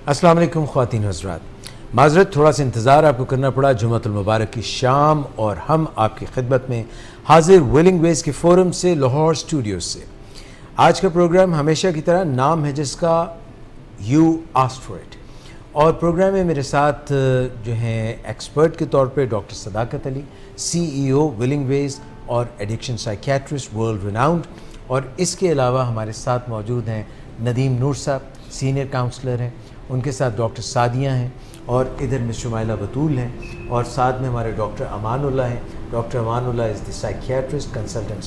अस्सलाम वालेकुम ख्वातीन हज़रात, माज़रत थोड़ा सा इंतज़ार आपको करना पड़ा। जुम्मतुल मुबारक की शाम और हम आपकी खिदमत में हाजिर विलिंग वेज के फ़ोरम से, लाहौर स्टूडियो से। आज का प्रोग्राम हमेशा की तरह नाम है जिसका यू आस्क्ड फॉर इट, और प्रोग्राम में मेरे साथ जो हैं एक्सपर्ट के तौर पे डॉक्टर सदाकत अली, CEO विलिंग वेज और एडिक्शन साइकियाट्रिस्ट वर्ल्ड रिनाउंड, और इसके अलावा हमारे साथ मौजूद हैं नदीम नूर साहब, सीनियर काउंसलर हैं, उनके साथ डॉक्टर सादिया हैं, और इधर मिस शुमाइला बतूल हैं, और साथ में हमारे डॉक्टर अमानुल्लाह हैं। Doctor Amanullah is the psychiatrist, consultant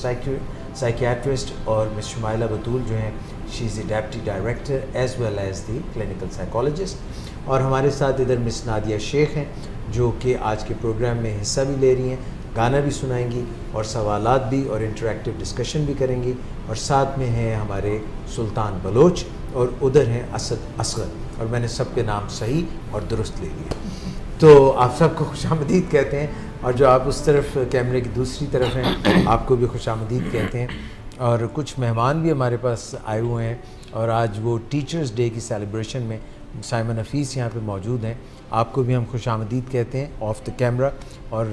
psychiatrist, और मिस शुमाइला बतूल जो हैं she is the deputy director as well as the clinical psychologist. और हमारे साथ इधर मिस नादिया शेख हैं जो कि आज के प्रोग्राम में हिस्सा भी ले रही हैं, गाना भी सुनाएंगी और सवालात भी और इंटरेक्टिव डिस्कशन भी करेंगी। और साथ में हैं हमारे सुल्तान बलोच और उधर हैं असद असगर, और मैंने सबके नाम सही और दुरुस्त ले लिए, तो आप सबको खुशामदीद कहते हैं। और जो आप उस तरफ कैमरे की दूसरी तरफ हैं आपको भी खुशामदीद कहते हैं। और कुछ मेहमान भी हमारे पास आए हुए हैं, और आज वो टीचर्स डे की सेलिब्रेशन में साइमन हफीज़ यहाँ पे मौजूद हैं, आपको भी हम खुशामदीद कहते हैं ऑफ द कैमरा। और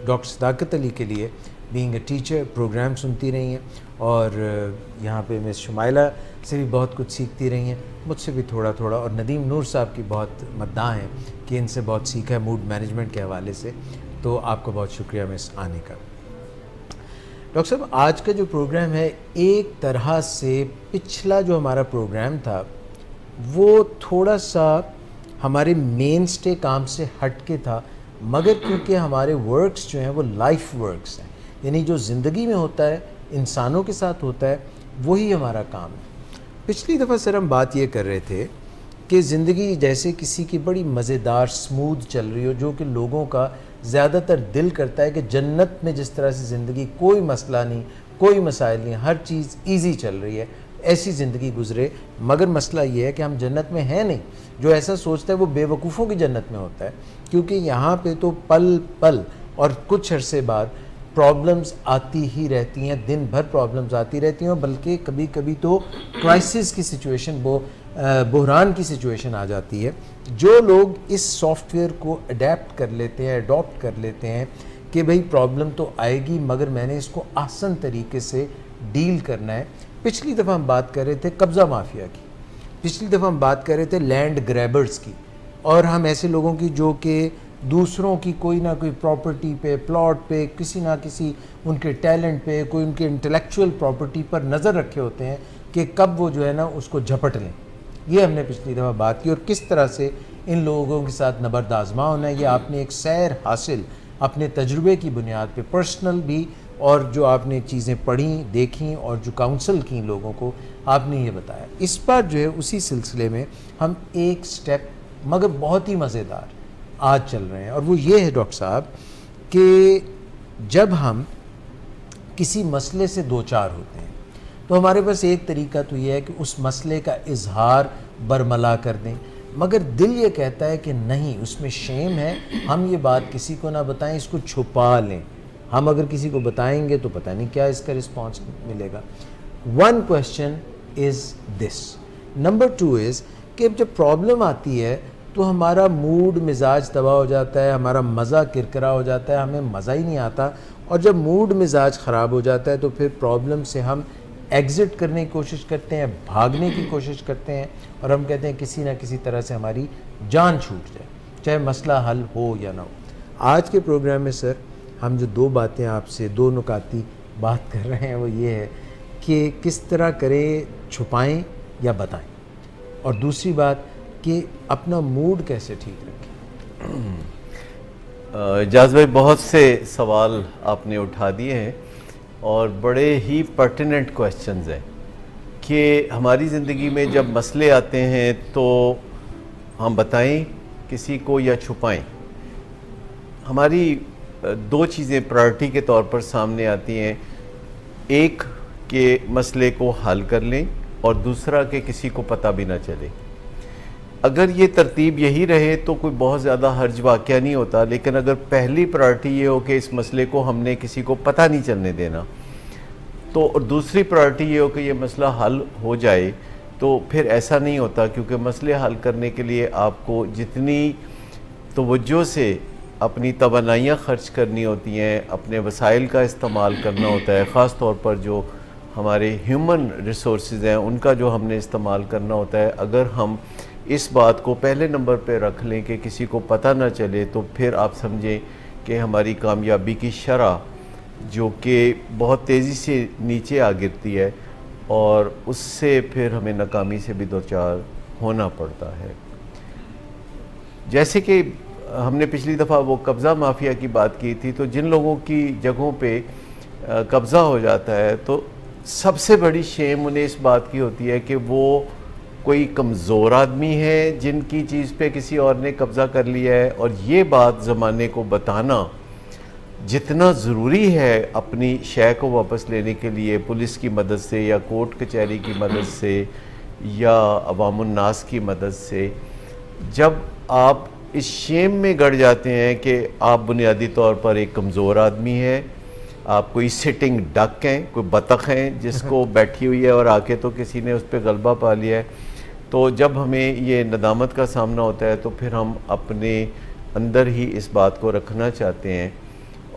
डॉक्टर सदाकत अली के लिए बीइंग अ टीचर प्रोग्राम सुनती रही हैं, और यहाँ पे मिस शुमाइला से भी बहुत कुछ सीखती रही हैं, मुझसे भी थोड़ा थोड़ा, और नदीम नूर साहब की बहुत मद्दाह हैं कि इनसे बहुत सीखा है मूड मैनेजमेंट के हवाले से। तो आपका बहुत शुक्रिया मिस आने का। डॉक्टर साहब, आज का जो प्रोग्राम है एक तरह से पिछला जो हमारा प्रोग्राम था वो थोड़ा सा हमारे मेन स्टे काम से हट के था, मगर क्योंकि हमारे वर्क्स जो हैं वो लाइफ वर्क्स हैं, यानी जो ज़िंदगी में होता है, इंसानों के साथ होता है, वही हमारा काम है। पिछली दफ़ा सर हम बात ये कर रहे थे कि ज़िंदगी जैसे किसी की बड़ी मज़ेदार स्मूथ चल रही हो, जो कि लोगों का ज़्यादातर दिल करता है कि जन्नत में जिस तरह से ज़िंदगी, कोई मसला नहीं, कोई मसाइल नहीं, हर चीज़ ईजी चल रही है, ऐसी ज़िंदगी गुजरे। मगर मसला ये है कि हम जन्नत में हैं नहीं। जो ऐसा सोचता है वो बेवकूफ़ों की जन्नत में होता है, क्योंकि यहाँ पे तो पल पल और कुछ अरसे बाद प्रॉब्लम्स आती ही रहती हैं, दिन भर प्रॉब्लम्स आती रहती हैं, बल्कि कभी कभी तो क्राइसिस की सिचुएशन, बहरान की सिचुएशन आ जाती है। जो लोग इस सॉफ्टवेयर को अडेप्ट कर लेते हैं, अडॉप्ट कर लेते हैं कि भाई प्रॉब्लम तो आएगी मगर मैंने इसको आसान तरीके से डील करना है। पिछली दफ़ा हम बात कर रहे थे कब्ज़ा माफिया की, पिछली दफ़ा हम बात कर रहे थे लैंड ग्रैबर्स की, और हम ऐसे लोगों की जो कि दूसरों की कोई ना कोई प्रॉपर्टी पे, प्लॉट पे, किसी ना किसी उनके टैलेंट पे, कोई उनके इंटेलेक्चुअल प्रॉपर्टी पर नज़र रखे होते हैं कि कब वो जो है ना उसको झपट लें। ये हमने पिछली दफ़ा बात की, और किस तरह से इन लोगों के साथ नबर्द आज़मा होना है। ये आपने एक सैर हासिल अपने तजुर्बे की बुनियाद पे, पर्सनल भी, और जो आपने चीज़ें पढ़ी, देखी, और जो काउंसल की लोगों को, आपने ये बताया। इस बार जो है उसी सिलसिले में हम एक स्टेप मगर बहुत ही मज़ेदार आज चल रहे हैं, और वो ये है डॉक्टर साहब कि जब हम किसी मसले से दो चार होते हैं तो हमारे पास एक तरीका तो ये है कि उस मसले का इजहार बरमला कर दें, मगर दिल ये कहता है कि नहीं, उसमें शेम है, हम ये बात किसी को ना बताएं, इसको छुपा लें। हम अगर किसी को बताएंगे तो पता नहीं क्या इसका रिस्पॉन्स मिलेगा। One question is this. Number two is कि जब प्रॉब्लम आती है तो हमारा मूड मिजाज तबाह हो जाता है, हमारा मज़ा किरकिरा हो जाता है, हमें मज़ा ही नहीं आता, और जब मूड मिजाज ख़राब हो जाता है तो फिर प्रॉब्लम से हम एग्ज़िट करने की कोशिश करते हैं, भागने की कोशिश करते हैं, और हम कहते हैं किसी ना किसी तरह से हमारी जान छूट जाए, चाहे मसला हल हो या ना हो। आज के प्रोग्राम में सर हम जो दो बातें आपसे, दो नुकाती बात कर रहे हैं वो ये है कि किस तरह करें, छुपाएं या बताएं, और दूसरी बात कि अपना मूड कैसे ठीक रखें। जाज़ भाई, बहुत से सवाल आपने उठा दिए हैं और बड़े ही पर्टिनेंट क्वेश्चंस हैं कि हमारी ज़िंदगी में जब मसले आते हैं तो हम बताएं किसी को या छुपाएं। हमारी दो चीज़ें प्रायोरिटी के तौर पर सामने आती हैं, एक के मसले को हल कर लें और दूसरा कि किसी को पता भी ना चले। अगर ये तरतीब यही रहे तो कोई बहुत ज़्यादा हर्ज वाक़या नहीं होता, लेकिन अगर पहली प्रायोरिटी ये हो कि इस मसले को हमने किसी को पता नहीं चलने देना, तो और दूसरी प्रायोरिटी ये हो कि ये मसला हल हो जाए, तो फिर ऐसा नहीं होता, क्योंकि मसले हल करने के लिए आपको जितनी तवज्जो से अपनी तवानाइयाँ ख़र्च करनी होती हैं, अपने वसाइल का इस्तेमाल करना होता है, ख़ास तौर पर जो हमारे ह्यूमन रिसोर्सेज हैं उनका जो हमने इस्तेमाल करना होता है। अगर हम इस बात को पहले नंबर पे रख लें कि किसी को पता ना चले, तो फिर आप समझें कि हमारी कामयाबी की शरह जो कि बहुत तेज़ी से नीचे आ गिरती है, और उससे फिर हमें नाकामी से भी दो चार होना पड़ता है। जैसे कि हमने पिछली दफ़ा वो कब्ज़ा माफिया की बात की थी, तो जिन लोगों की जगहों पे कब्ज़ा हो जाता है तो सबसे बड़ी शेम उन्हें इस बात की होती है कि वो कोई कमज़ोर आदमी है जिनकी चीज़ पे किसी और ने कब्ज़ा कर लिया है। और ये बात ज़माने को बताना जितना ज़रूरी है अपनी शय को वापस लेने के लिए, पुलिस की मदद से या कोर्ट कचहरी की मदद से या अवामुन्नास की मदद से, जब आप इस शेम में गड़ जाते हैं कि आप बुनियादी तौर पर एक कमज़ोर आदमी हैं, आप कोई सिटिंग डक हैं, कोई बतख हैं जिसको बैठी हुई है और आके तो किसी ने उस पर गलबा पा लिया है, तो जब हमें ये नदामत का सामना होता है तो फिर हम अपने अंदर ही इस बात को रखना चाहते हैं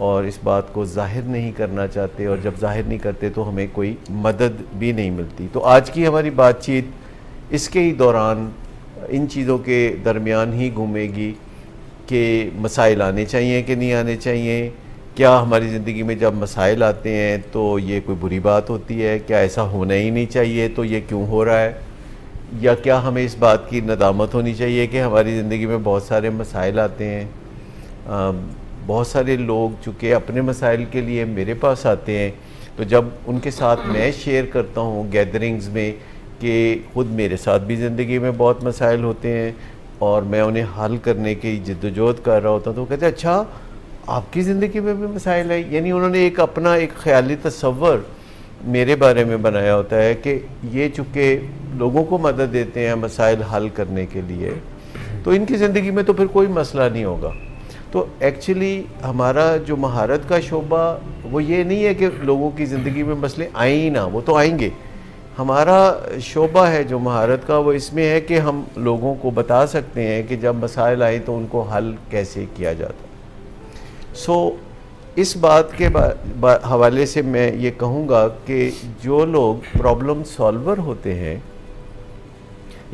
और इस बात को ज़ाहिर नहीं करना चाहते, और जब ज़ाहिर नहीं करते तो हमें कोई मदद भी नहीं मिलती। तो आज की हमारी बातचीत इसके ही दौरान इन चीज़ों के दरमियान ही घूमेगी कि मसाइल आने चाहिए कि नहीं आने चाहिए, क्या हमारी ज़िंदगी में जब मसाइल आते हैं तो ये कोई बुरी बात होती है, क्या ऐसा होना ही नहीं चाहिए तो ये क्यों हो रहा है, या क्या हमें इस बात की नदामत होनी चाहिए कि हमारी ज़िंदगी में बहुत सारे मसाइल आते हैं। बहुत सारे लोग चूँकि अपने मसाइल के लिए मेरे पास आते हैं, तो जब उनके साथ मैं शेयर करता हूँ गैदरिंग्स में कि ख़ुद मेरे साथ भी ज़िंदगी में बहुत मसाइल होते हैं और मैं उन्हें हल करने की जद्दोजहद कर रहा होता हूँ, तो कहते हैं अच्छा आपकी ज़िंदगी में भी मसाइल है। यानी उन्होंने एक अपना एक ख़याली तस्वर मेरे बारे में बनाया होता है कि ये चूँकि लोगों को मदद देते हैं मसाइल हल करने के लिए, तो इनकी ज़िंदगी में तो फिर कोई मसला नहीं होगा। तो एक्चुअली हमारा जो महारत का शोबा वो ये नहीं है कि लोगों की ज़िंदगी में मसले आए ही ना, वो तो आएंगे। हमारा शोबा है जो महारत का, वो इसमें है कि हम लोगों को बता सकते हैं कि जब मसाइल आए तो उनको हल कैसे किया जाता। इस बात के हवाले से मैं ये कहूँगा कि जो लोग प्रॉब्लम सॉल्वर होते हैं,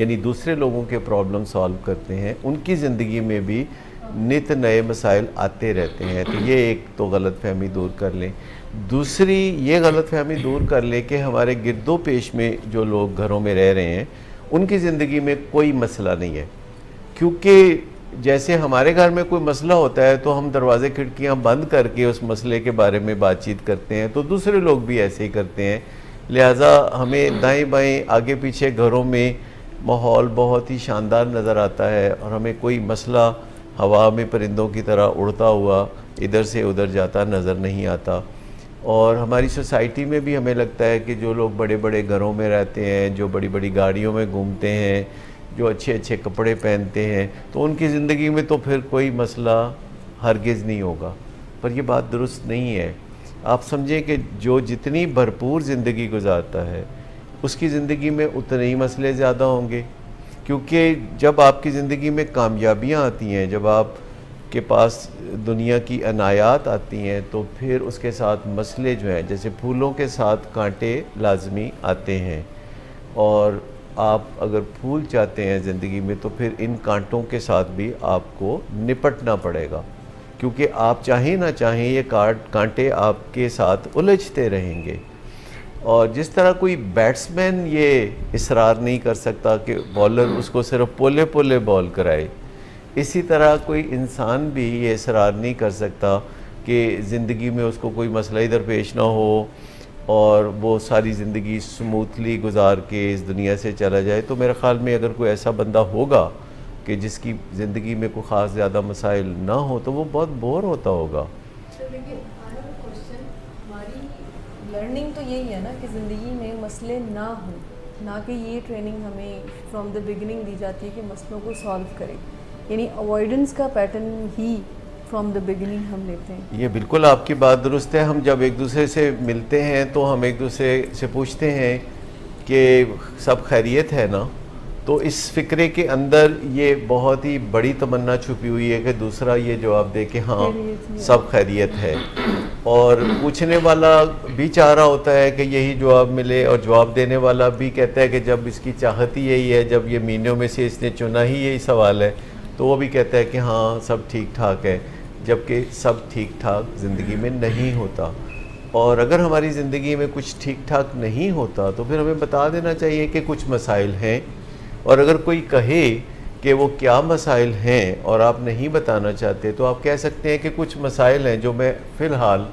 यानी दूसरे लोगों के प्रॉब्लम सॉल्व करते हैं, उनकी ज़िंदगी में भी नित नए मसाइल आते रहते हैं। तो ये एक तो गलतफहमी दूर कर लें। दूसरी ये गलतफहमी दूर कर लें कि हमारे गिरदो पेश में जो लोग घरों में रह रहे हैं उनकी ज़िंदगी में कोई मसला नहीं है, क्योंकि जैसे हमारे घर में कोई मसला होता है तो हम दरवाज़े खिड़कियां बंद करके उस मसले के बारे में बातचीत करते हैं, तो दूसरे लोग भी ऐसे ही करते हैं। लिहाजा हमें दाएं बाएं आगे पीछे घरों में माहौल बहुत ही शानदार नज़र आता है और हमें कोई मसला हवा में परिंदों की तरह उड़ता हुआ इधर से उधर जाता नज़र नहीं आता। और हमारी सोसाइटी में भी हमें लगता है कि जो लोग बड़े बड़े घरों में रहते हैं, जो बड़ी बड़ी गाड़ियों में घूमते हैं, जो अच्छे अच्छे कपड़े पहनते हैं, तो उनकी ज़िंदगी में तो फिर कोई मसला हरगिज़ नहीं होगा। पर यह बात दुरुस्त नहीं है। आप समझें कि जो जितनी भरपूर ज़िंदगी गुजारता है उसकी ज़िंदगी में उतने ही मसले ज़्यादा होंगे, क्योंकि जब आपकी ज़िंदगी में कामयाबियाँ आती हैं, जब आप के पास दुनिया की अनायात आती हैं, तो फिर उसके साथ मसले जो हैं, जैसे फूलों के साथ कांटे लाजमी आते हैं, और आप अगर फूल चाहते हैं ज़िंदगी में तो फिर इन कांटों के साथ भी आपको निपटना पड़ेगा, क्योंकि आप चाहें ना चाहें ये कांटे आपके साथ उलझते रहेंगे। और जिस तरह कोई बैट्समैन ये इसरार नहीं कर सकता कि बॉलर उसको सिर्फ पोले पोले बॉल कराए, इसी तरह कोई इंसान भी ये इसरार नहीं कर सकता कि ज़िंदगी में उसको कोई मसला इधर पेश ना हो और वो सारी ज़िंदगी स्मूथली गुजार के इस दुनिया से चला जाए। तो मेरे ख़्याल में अगर कोई ऐसा बंदा होगा कि जिसकी ज़िंदगी में कोई ख़ास ज़्यादा मसाइल ना हो तो वो बहुत बोर होता होगा। लर्निंग तो यही है ना कि ज़िंदगी में मसले ना हो, ना कि ये ट्रेनिंग हमें फ्रॉम द बिगिनिंग दी जाती है कि मसलों को सॉल्व करें, यानी अवॉइडेंस का pattern he from the beginning हम लेते हैं। ये बिल्कुल आपकी बात दुरुस्त है। हम जब एक दूसरे से मिलते हैं तो हम एक दूसरे से पूछते हैं कि सब खैरियत है ना, तो इस फ़िक्रे के अंदर ये बहुत ही बड़ी तमन्ना छुपी हुई है कि दूसरा ये जवाब दे कि हाँ सब खैरियत है, और पूछने वाला भी चाह रहा होता है कि यही जवाब मिले, और जवाब देने वाला भी कहता है कि जब इसकी चाहत ही यही है, जब ये मीनों में से इसने चुना ही यही सवाल है, तो वो भी कहता है कि हाँ सब ठीक ठाक है, जबकि सब ठीक ठाक ज़िंदगी में नहीं होता। और अगर हमारी ज़िंदगी में कुछ ठीक ठाक नहीं होता तो फिर हमें बता देना चाहिए कि कुछ मसाइल हैं, और अगर कोई कहे कि वो क्या मसाइल हैं और आप नहीं बताना चाहते, तो आप कह सकते हैं कि कुछ मसाइल हैं जो मैं फ़िलहाल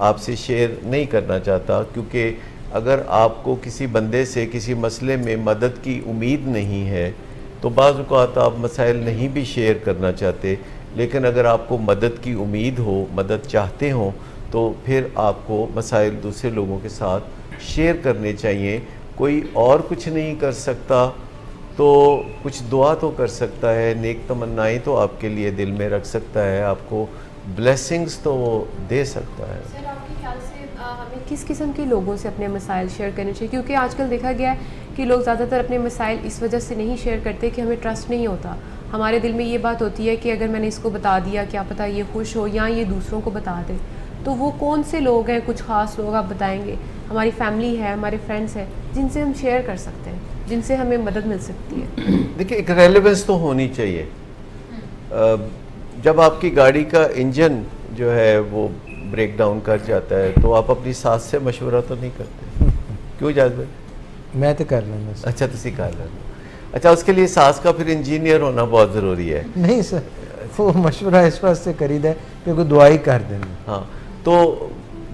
आपसे शेयर नहीं करना चाहता, क्योंकि अगर आपको किसी बंदे से किसी मसले में मदद की उम्मीद नहीं है तो बाज़ औक़ात आप मसाइल नहीं भी शेयर करना चाहते, लेकिन अगर आपको मदद की उम्मीद हो, मदद चाहते हो, तो फिर आपको मसाइल दूसरे लोगों के साथ शेयर करने चाहिए। कोई और कुछ नहीं कर सकता तो कुछ दुआ तो कर सकता है, नेक तमन्नाएं तो आपके लिए दिल में रख सकता है, आपको ब्लेसिंग्स तो वो दे सकता है। सर, आपके ख्याल से हमें किस किस्म के लोगों से अपने मसाइल शेयर करने चाहिए? क्योंकि आजकल देखा गया है कि लोग ज़्यादातर अपने मसाइल इस वजह से नहीं शेयर करते कि हमें ट्रस्ट नहीं होता। हमारे दिल में ये बात होती है कि अगर मैंने इसको बता दिया, क्या पता ये खुश हो या ये दूसरों को बता दे। तो वो कौन से लोग हैं, कुछ ख़ास लोग आप बताएंगे? हमारी फैमिली है, हमारे फ्रेंड्स हैं, जिनसे हम शेयर कर सकते हैं, जिनसे हमें मदद मिल सकती है। देखिए, एक रेलेवेंस तो होनी चाहिए। जब आपकी गाड़ी का इंजन जो है वो ब्रेक डाउन कर जाता है तो आप अपनी सास से मशवरा तो नहीं करते, क्यों इजाज़ भाई? मैं तो कर लेना। अच्छा, तुसी कर लेना। अच्छा, उसके लिए सास का फिर इंजीनियर होना बहुत ज़रूरी है? नहीं सर, वो मशवरा इस वास्ते करीदा है क्योंकि दुआई कर देना। हाँ, तो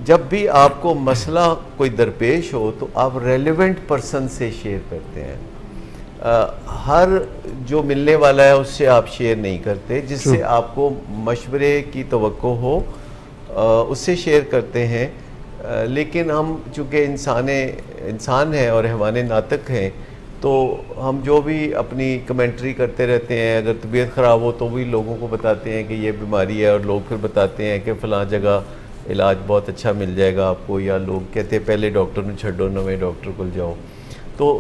जब भी आपको मसला कोई दरपेश हो तो आप रेलेवेंट पर्सन से शेयर करते हैं। हर जो मिलने वाला है उससे आप शेयर नहीं करते, जिससे आपको मशवरे की तवक्को हो उससे शेयर करते हैं। लेकिन हम चूँकि इंसान हैं और हैवान नातिक हैं, तो हम जो भी अपनी कमेंट्री करते रहते हैं, अगर तबीयत ख़राब हो तो भी लोगों को बताते हैं कि ये बीमारी है, और लोग फिर बताते हैं कि फ़लाँ जगह इलाज बहुत अच्छा मिल जाएगा आपको, या लोग कहते हैं पहले डॉक्टर ने छड्डो नवे डॉक्टर को जाओ। तो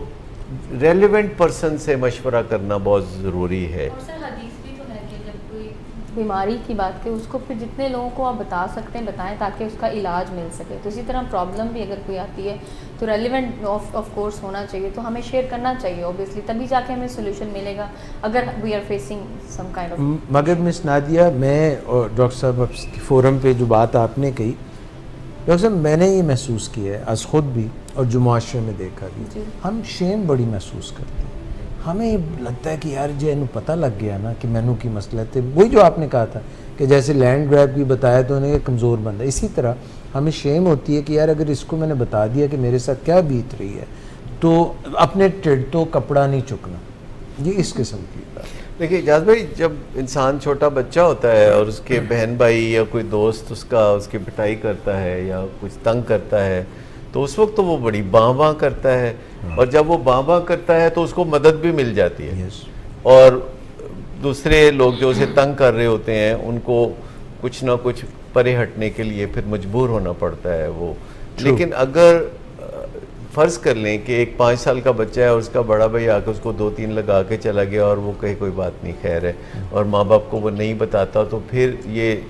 रेलेवेंट पर्सन से मशवरा करना बहुत ज़रूरी है। और सर, हदीस भी तो है कि जब कोई बीमारी की बात करें उसको फिर जितने लोगों को आप बता सकते हैं बताएं, ताकि उसका इलाज मिल सके। तो इसी तरह प्रॉब्लम भी अगर कोई आती है तो रेलिवेंट ऑफ कोर्स होना चाहिए, तो हमें शेयर करना चाहिए ऑब्वियसली, तभी जाके हमें सोल्यूशन मिलेगा अगर we are facing some kind of. मगर मिस नादिया, मैं और डॉक्टर साहब फोरम पे जो बात आपने कही, डॉक्टर साहब मैंने ये महसूस किया है आज ख़ुद भी और जो मुआशरे में देखा भी, हम शेम बड़ी महसूस करते हैं। हमें लगता है कि यार जो इन्हें पता लग गया ना कि मैनू की मसला थे, वही जो आपने कहा था कि जैसे लैंड ग्रैब की बताया तो उन्हें कमज़ोर बंदा, इसी तरह हमें शेम होती है कि यार अगर इसको मैंने बता दिया कि मेरे साथ क्या बीत रही है, तो अपने टिड तो कपड़ा नहीं चुकना, ये इस किस्म की बात। देखिए इजाज़ भाई, जब इंसान छोटा बच्चा होता है और उसके बहन भाई या कोई दोस्त उसकी पिटाई करता है या कुछ तंग करता है, तो उस वक्त तो वो बड़ी बाँ करता है, और जब वो बाँ करता है तो उसको मदद भी मिल जाती है। और दूसरे लोग जो उसे तंग कर रहे होते हैं उनको कुछ ना कुछ परे हटने के लिए फिर मजबूर होना पड़ता है वो। लेकिन अगर फ़र्ज़ कर लें कि एक 5 साल का बच्चा है और उसका बड़ा भाई आकर उसको 2-3 लगा के चला गया और वो कहे कोई बात नहीं खैर है, और माँ बाप को वो नहीं बताता, तो फिर ये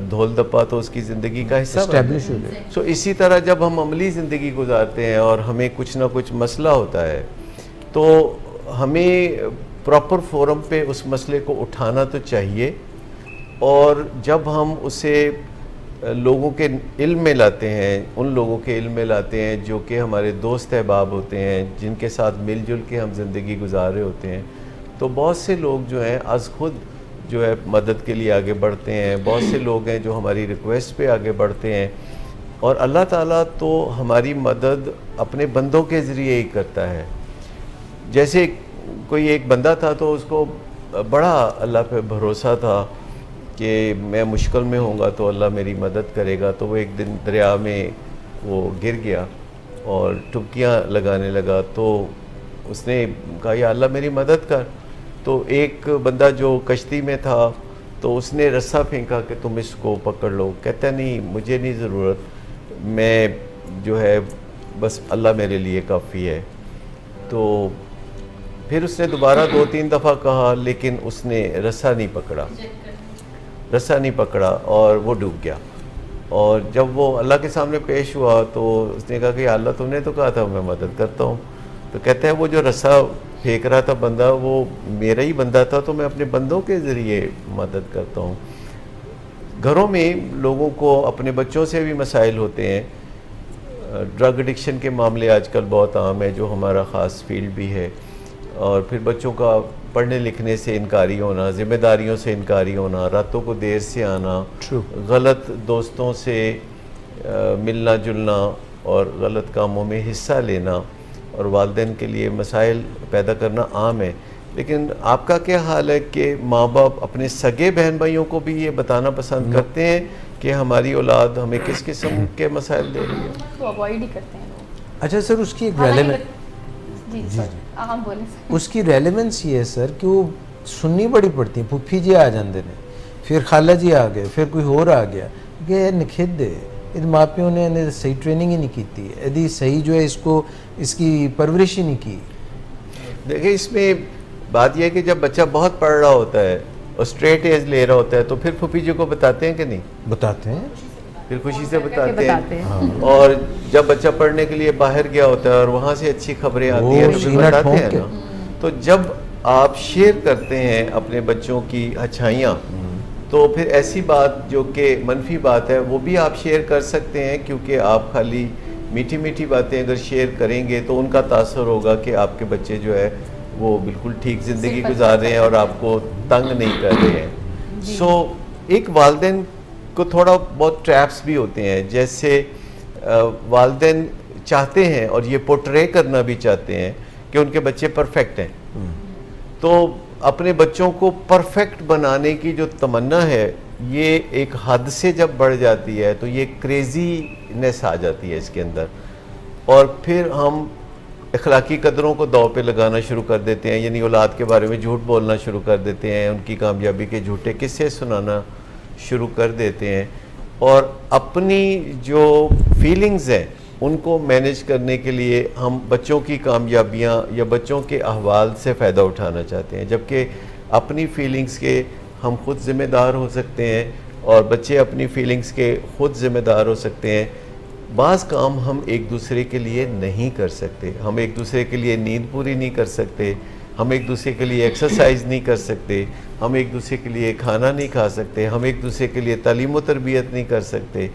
धोल दप्पा तो उसकी ज़िंदगी का हिस्सा एस्टैब्लिश हो गया। सो इसी तरह जब हम अमली ज़िंदगी गुजारते हैं और हमें कुछ ना कुछ मसला होता है, तो हमें प्रॉपर फोरम पे उस मसले को उठाना तो चाहिए, और जब हम उसे लोगों के इल्म में लाते हैं, उन लोगों के इल्म में लाते हैं जो कि हमारे दोस्त अहबाब होते हैं, जिनके साथ मिलजुल के हम ज़िंदगी गुजार रहे होते हैं, तो बहुत से लोग जो हैं आज खुद जो है मदद के लिए आगे बढ़ते हैं। बहुत से लोग हैं जो हमारी रिक्वेस्ट पे आगे बढ़ते हैं, और अल्लाह ताला तो हमारी मदद अपने बंदों के ज़रिए ही करता है। जैसे कोई एक बंदा था तो उसको बड़ा अल्लाह पे भरोसा था कि मैं मुश्किल में होऊंगा तो अल्लाह मेरी मदद करेगा, तो वो एक दिन दरिया में वो गिर गया और टुबकियाँ लगाने लगा, तो उसने कहा या अल्लाह मेरी मदद कर। तो एक बंदा जो कश्ती में था तो उसने रस्सा फेंका कि तुम इसको पकड़ लो। कहता नहीं, मुझे नहीं ज़रूरत, मैं जो है बस अल्लाह मेरे लिए काफ़ी है। तो फिर उसने दोबारा 2-3 दफ़ा कहा, लेकिन उसने रस्सा नहीं पकड़ा और वो डूब गया। और जब वो अल्लाह के सामने पेश हुआ तो उसने कहा कि अल्लाह तुमने तो कहा था मैं मदद करता हूँ। तो कहते हैं वो जो रस्सा फेंक रहा था बंदा, वो मेरा ही बंदा था, तो मैं अपने बंदों के ज़रिए मदद करता हूँ। घरों में लोगों को अपने बच्चों से भी मसाइल होते हैं। ड्रग एडिक्शन के मामले आजकल बहुत आम है, जो हमारा ख़ास फील्ड भी है। और फिर बच्चों का पढ़ने लिखने से इनकारी होना, ज़िम्मेदारियों से इनकारी होना, रातों को देर से आना, गलत दोस्तों से मिलना जुलना और गलत कामों में हिस्सा लेना और वालिदैन के लिए मसाइल पैदा करना आम है। लेकिन आपका क्या हाल है कि माँ बाप अपने सगे बहन भाइयों को भी ये बताना पसंद करते हैं कि हमारी औलाद हमें किस किस्म के मसाइल दे रही है? तो अवॉइड ही करते हैं लोग। अच्छा सर, उसकी एक उसकी रेलेवेंस ये है सर कि वो सुननी बड़ी पड़ती है। फुफी जी आ जाते हैं, फिर खाला जी आ गए, फिर कोई होर आ गया कि निखिद इन माँ प्यो ने सही ट्रेनिंग ही नहीं की, यदि सही जो है इसको इसकी परवरिश ही नहीं की। देखिए, इसमें बात यह है कि जब बच्चा बहुत पढ़ रहा होता है और स्ट्रेट एज ले रहा होता है तो फिर फूफी जी को बताते हैं कि नहीं? बताते हैं, फिर खुशी से बताते हैं। हाँ। और जब बच्चा पढ़ने के लिए बाहर गया होता है और वहाँ से अच्छी खबरें आती हैं तो फिर बताते हैं ना। तो जब आप शेयर करते हैं अपने बच्चों की अच्छाइयाँ, तो फिर ऐसी बात जो कि मनफी बात है वो भी आप शेयर कर सकते हैं, क्योंकि आप खाली मीठी मीठी बातें अगर शेयर करेंगे तो उनका तासर होगा कि आपके बच्चे जो है वो बिल्कुल ठीक ज़िंदगी गुजार रहे हैं और आपको तंग नहीं कर रहे हैं। सो एक वालिदैन को थोड़ा बहुत ट्रैप्स भी होते हैं, जैसे वालिदैन चाहते हैं और ये पोर्ट्रे करना भी चाहते हैं कि उनके बच्चे परफेक्ट हैं। तो अपने बच्चों को परफेक्ट बनाने की जो तमन्ना है, ये एक हद से जब बढ़ जाती है तो ये क्रेजीनेस आ जाती है इसके अंदर, और फिर हम अखलाकी कदरों को दाव पे लगाना शुरू कर देते हैं। यानी औलाद के बारे में झूठ बोलना शुरू कर देते हैं, उनकी कामयाबी के झूठे किस्से सुनाना शुरू कर देते हैं, और अपनी जो फीलिंग्स हैं उनको मैनेज करने के लिए हम बच्चों की कामयाबियां या बच्चों के अहवाल से फ़ायदा उठाना चाहते हैं, जबकि अपनी फीलिंग्स के हम खुद ज़िम्मेदार हो सकते हैं और बच्चे अपनी फीलिंग्स के खुद ज़िम्मेदार हो सकते हैं। बाज़ काम हम एक दूसरे के लिए नहीं कर सकते, हम एक दूसरे के लिए नींद पूरी नहीं कर सकते, हम एक दूसरे के लिए एक्सरसाइज नहीं कर सकते, हम एक दूसरे के लिए खाना नहीं खा सकते, हम एक दूसरे के लिए तालीम व तरबियत नहीं कर सकते।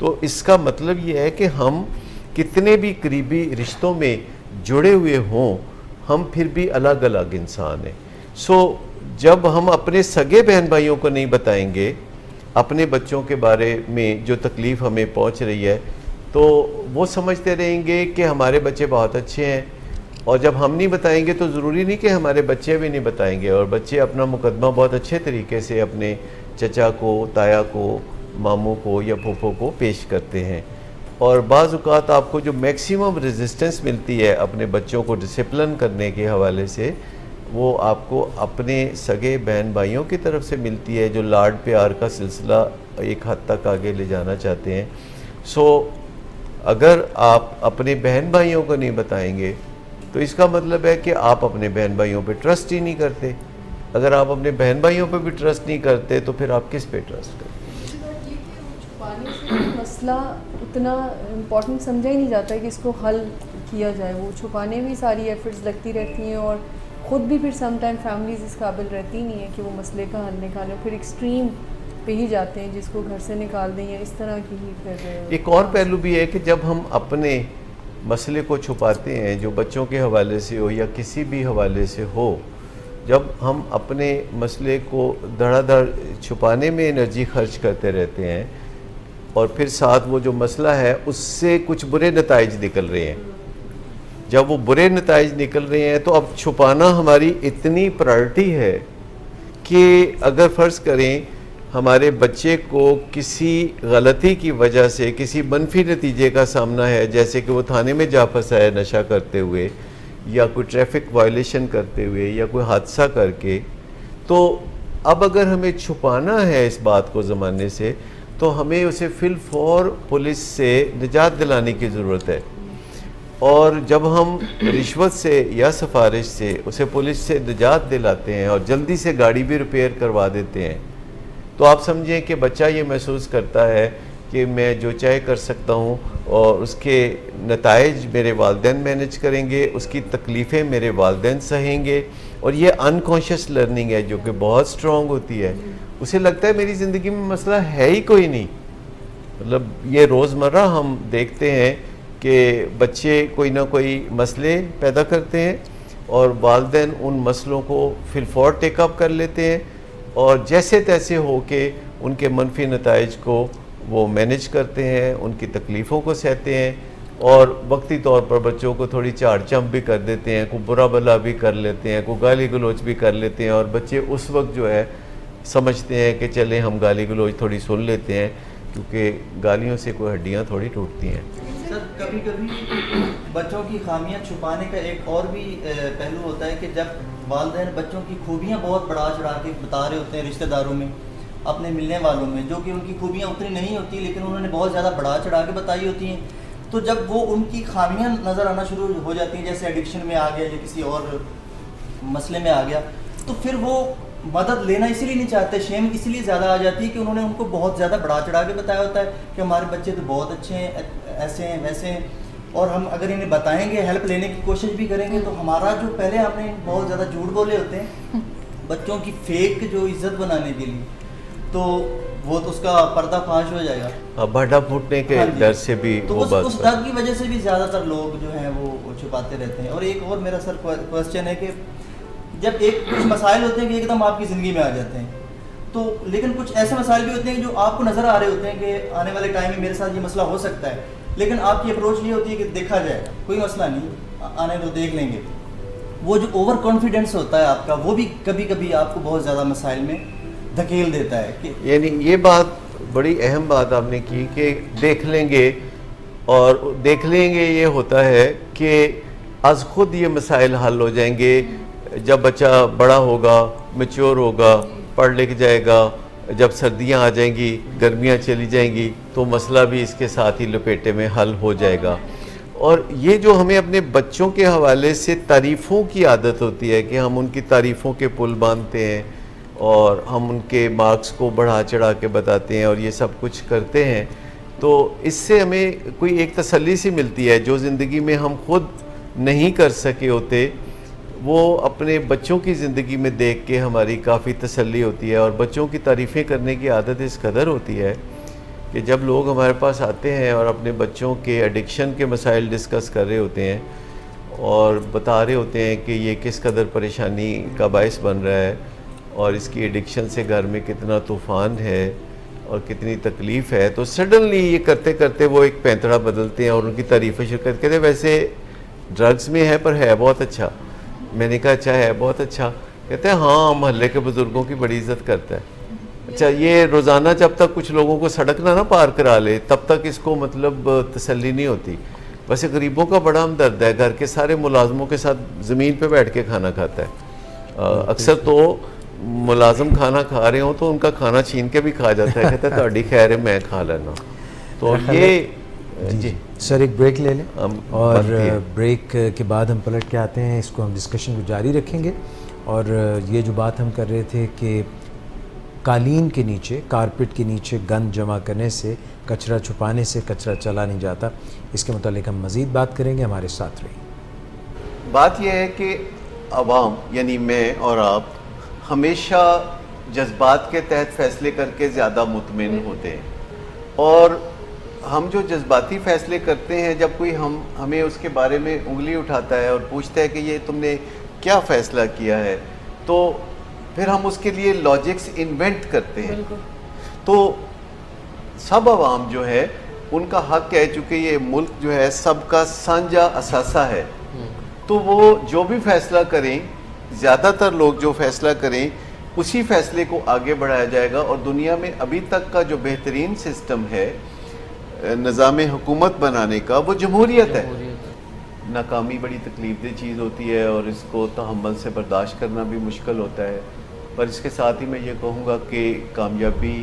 तो इसका मतलब ये है कि हम कितने भी करीबी रिश्तों में जुड़े हुए हों, हम फिर भी अलग अलग इंसान हैं। सो जब हम अपने सगे बहन भाइयों को नहीं बताएंगे अपने बच्चों के बारे में जो तकलीफ़ हमें पहुंच रही है, तो वो समझते रहेंगे कि हमारे बच्चे बहुत अच्छे हैं, और जब हम नहीं बताएंगे तो ज़रूरी नहीं कि हमारे बच्चे भी नहीं बताएंगे, और बच्चे अपना मुकदमा बहुत अच्छे तरीके से अपने चचा को, ताया को, मामू को या फूफो को पेश करते हैं। और बाज़ औक़ात आपको जो मैक्सिमम रेजिस्टेंस मिलती है अपने बच्चों को डिसिप्लिन करने के हवाले से, वो आपको अपने सगे बहन भाइयों की तरफ से मिलती है, जो लाड प्यार का सिलसिला एक हद तक आगे ले जाना चाहते हैं। सो अगर आप अपने बहन भाइयों को नहीं बताएंगे तो इसका मतलब है कि आप अपने बहन भाइयों पे ट्रस्ट ही नहीं करते। अगर आप अपने बहन भाइयों पे भी ट्रस्ट नहीं करते तो फिर आप किस पे ट्रस्ट करते? मसला उतना इम्पोर्टेंट समझा ही नहीं जाता है कि इसको हल किया जाए। वो छुपाने में सारी एफर्ट्स लगती रहती हैं, और ख़ुद भी फिर समटाइम फैमिलीज इस काबिल रहती नहीं है कि वो मसले का हल निकालें, फिर एक्सट्रीम पे ही जाते हैं, जिसको घर से निकाल दें या इस तरह की ही फिर। एक और पहलू भी है कि जब हम अपने मसले को छुपाते हैं, जो बच्चों के हवाले से हो या किसी भी हवाले से हो, जब हम अपने मसले को धड़ाधड़ छुपाने में एनर्जी खर्च करते रहते हैं, और फिर साथ वो जो मसला है उससे कुछ बुरे नताइज निकल रहे हैं, जब वो बुरे नताइज निकल रहे हैं तो अब छुपाना हमारी इतनी प्रायोरिटी है कि अगर फ़र्ज़ करें हमारे बच्चे को किसी गलती की वजह से किसी मनफी नतीजे का सामना है, जैसे कि वो थाने में जा फंसा है नशा करते हुए, या कोई ट्रैफिक वायलेशन करते हुए, या कोई हादसा करके, तो अब अगर हमें छुपाना है इस बात को ज़माने से, तो हमें उसे फिल फौर पुलिस से निजात दिलाने की ज़रूरत है। और जब हम रिश्वत से या सिफारिश से उसे पुलिस से निजात दिलाते हैं और जल्दी से गाड़ी भी रिपेयर करवा देते हैं, तो आप समझें कि बच्चा ये महसूस करता है कि मैं जो चाहे कर सकता हूँ और उसके नताइज मेरे वालिदैन मैनेज करेंगे, उसकी तकलीफ़ें मेरे वालिदैन सहेंगे। और ये अनकॉन्शियस लर्निंग है जो कि बहुत स्ट्रॉन्ग होती है। उसे लगता है मेरी ज़िंदगी में मसला है ही कोई नहीं। मतलब ये रोज़मर्रा हम देखते हैं कि बच्चे कोई ना कोई मसले पैदा करते हैं और वालिदैन उन मसलों को फिलफौर टेकअप कर लेते हैं और जैसे तैसे हो के उनके मनफी नताइज को वो मैनेज करते हैं, उनकी तकलीफ़ों को सहते हैं और वक्ती तौर पर बच्चों को थोड़ी चाड़ चंप भी कर देते हैं, कोई बुरा भला भी कर लेते हैं, कोई गाली गलोच भी कर लेते हैं। और बच्चे उस वक्त जो है समझते हैं कि चलें हम गाली गलोच थोड़ी सुन लेते हैं, क्योंकि गालियों से कोई हड्डियाँ थोड़ी टूटती हैं। सर कभी कभी बच्चों की खामियां छुपाने का एक और भी पहलू होता है कि जब वालिदैन बच्चों की खूबियां बहुत बढ़ा चढ़ा के बता रहे होते हैं रिश्तेदारों में, अपने मिलने वालों में, जो कि उनकी खूबियां उतनी नहीं होती लेकिन उन्होंने बहुत ज़्यादा बढ़ा चढ़ा के बताई होती हैं, तो जब वो उनकी खामियां नज़र आना शुरू हो जाती हैं, जैसे एडिक्शन में आ गया या किसी और मसले में आ गया, तो फिर वो मदद लेना इसीलिए नहीं चाहते, शेम इसीलिए ज़्यादा आ जाती है कि उन्होंने उनको बहुत ज़्यादा बढ़ा चढ़ा के बताया होता है कि हमारे बच्चे तो बहुत अच्छे हैं, ऐसे हैं वैसे हैं, और हम अगर इन्हें बताएंगे, हेल्प लेने की कोशिश भी करेंगे, तो हमारा जो पहले हमने बहुत ज़्यादा झूठ बोले होते हैं बच्चों की फेक जो इज्जत बनाने के लिए, तो वो तो उसका पर्दाफाश हो जाएगा, भाटा फूटने के डर से भी तो वो बात उस डर की वजह से भी ज़्यादातर लोग जो हैं वो छुपाते रहते हैं। और एक और मेरा सर क्वेश्चन है कि जब कुछ मसाइल होते हैं कि एकदम आपकी ज़िंदगी में आ जाते हैं, तो लेकिन कुछ ऐसे मसाइल भी होते हैं जो आपको नज़र आ रहे होते हैं कि आने वाले टाइम में मेरे साथ ये मसला हो सकता है, लेकिन आपकी अप्रोच ये होती है कि देखा जाएगा, कोई मसला नहीं, आने तो देख लेंगे। वो जो ओवर कॉन्फिडेंस होता है आपका, वो भी कभी कभी आपको बहुत ज़्यादा मसाइल में धकेल देता है कि यानी ये बात बड़ी अहम बात आपने की कि देख लेंगे, और देख लेंगे ये होता है कि आज खुद ये मसाइल हल हो जाएंगे जब बच्चा बड़ा होगा, मैच्योर होगा, पढ़ लिख जाएगा, जब सर्दियां आ जाएंगी, गर्मियां चली जाएंगी, तो मसला भी इसके साथ ही लपेटे में हल हो जाएगा। और ये जो हमें अपने बच्चों के हवाले से तारीफ़ों की आदत होती है कि हम उनकी तारीफ़ों के पुल बांधते हैं और हम उनके मार्क्स को बढ़ा चढ़ा के बताते हैं और ये सब कुछ करते हैं, तो इससे हमें कोई एक तसल्ली सी मिलती है जो ज़िंदगी में हम खुद नहीं कर सके होते, वो अपने बच्चों की ज़िंदगी में देख के हमारी काफ़ी तसल्ली होती है। और बच्चों की तारीफ़ें करने की आदत इस कदर होती है कि जब लोग हमारे पास आते हैं और अपने बच्चों के एडिक्शन के मसाइल डिस्कस कर रहे होते हैं और बता रहे होते हैं कि ये किस कदर परेशानी का बायस बन रहा है और इसकी एडिक्शन से घर में कितना तूफ़ान है और कितनी तकलीफ़ है, तो सडनली ये करते करते वो एक पैंतड़ा बदलते हैं और उनकी तारीफ़ें शुरू करते हैं, वैसे ड्रग्स में है पर है बहुत अच्छा। मैंने कहा अच्छा है बहुत अच्छा, कहते हैं हाँ मोहल्ले के बुज़ुर्गों की बड़ी इज़्ज़त करता है। अच्छा, ये रोज़ाना जब तक कुछ लोगों को सड़क ना पार करा ले तब तक इसको मतलब तसल्ली नहीं होती। वैसे गरीबों का बड़ा हमदर्द है, घर के सारे मुलाजमों के साथ ज़मीन पे बैठ के खाना खाता है। अक्सर तो मुलाजम खाना खा रहे हो तो उनका खाना छीन के भी खा जाता है, कहता है ਤੁਹਾਡੀ खैर है मैं खा लेना। तो ये जी सर एक ब्रेक ले लें और ब्रेक के बाद हम पलट के आते हैं, इसको हम डिस्कशन को जारी रखेंगे। और ये जो बात हम कर रहे थे कि कालीन के नीचे, कारपेट के नीचे गंद जमा करने से, कचरा छुपाने से कचरा चला नहीं जाता, इसके मुतालिक हम मज़ीद बात करेंगे, हमारे साथ रहिए। बात यह है कि अवाम यानी मैं और आप हमेशा जज्बात के तहत फ़ैसले करके ज़्यादा मुतमिन होते हैं, और हम जो जज्बाती फ़ैसले करते हैं, जब कोई हमें उसके बारे में उंगली उठाता है और पूछता है कि ये तुमने क्या फ़ैसला किया है, तो फिर हम उसके लिए लॉजिक्स इन्वेंट करते हैं। तो सब अवाम जो है उनका हक है, चूँकि ये मुल्क जो है सबका साझा असासा है, तो वो जो भी फ़ैसला करें, ज़्यादातर लोग जो फ़ैसला करें उसी फ़ैसले को आगे बढ़ाया जाएगा। और दुनिया में अभी तक का जो बेहतरीन सिस्टम है निज़ाम हुकूमत बनाने का, वो जमहूरियत है। नाकामी बड़ी तकलीफ़देह चीज़ होती है और इसको तहम्मुल से बर्दाश्त करना भी मुश्किल होता है, पर इसके साथ ही मैं ये कहूँगा कि कामयाबी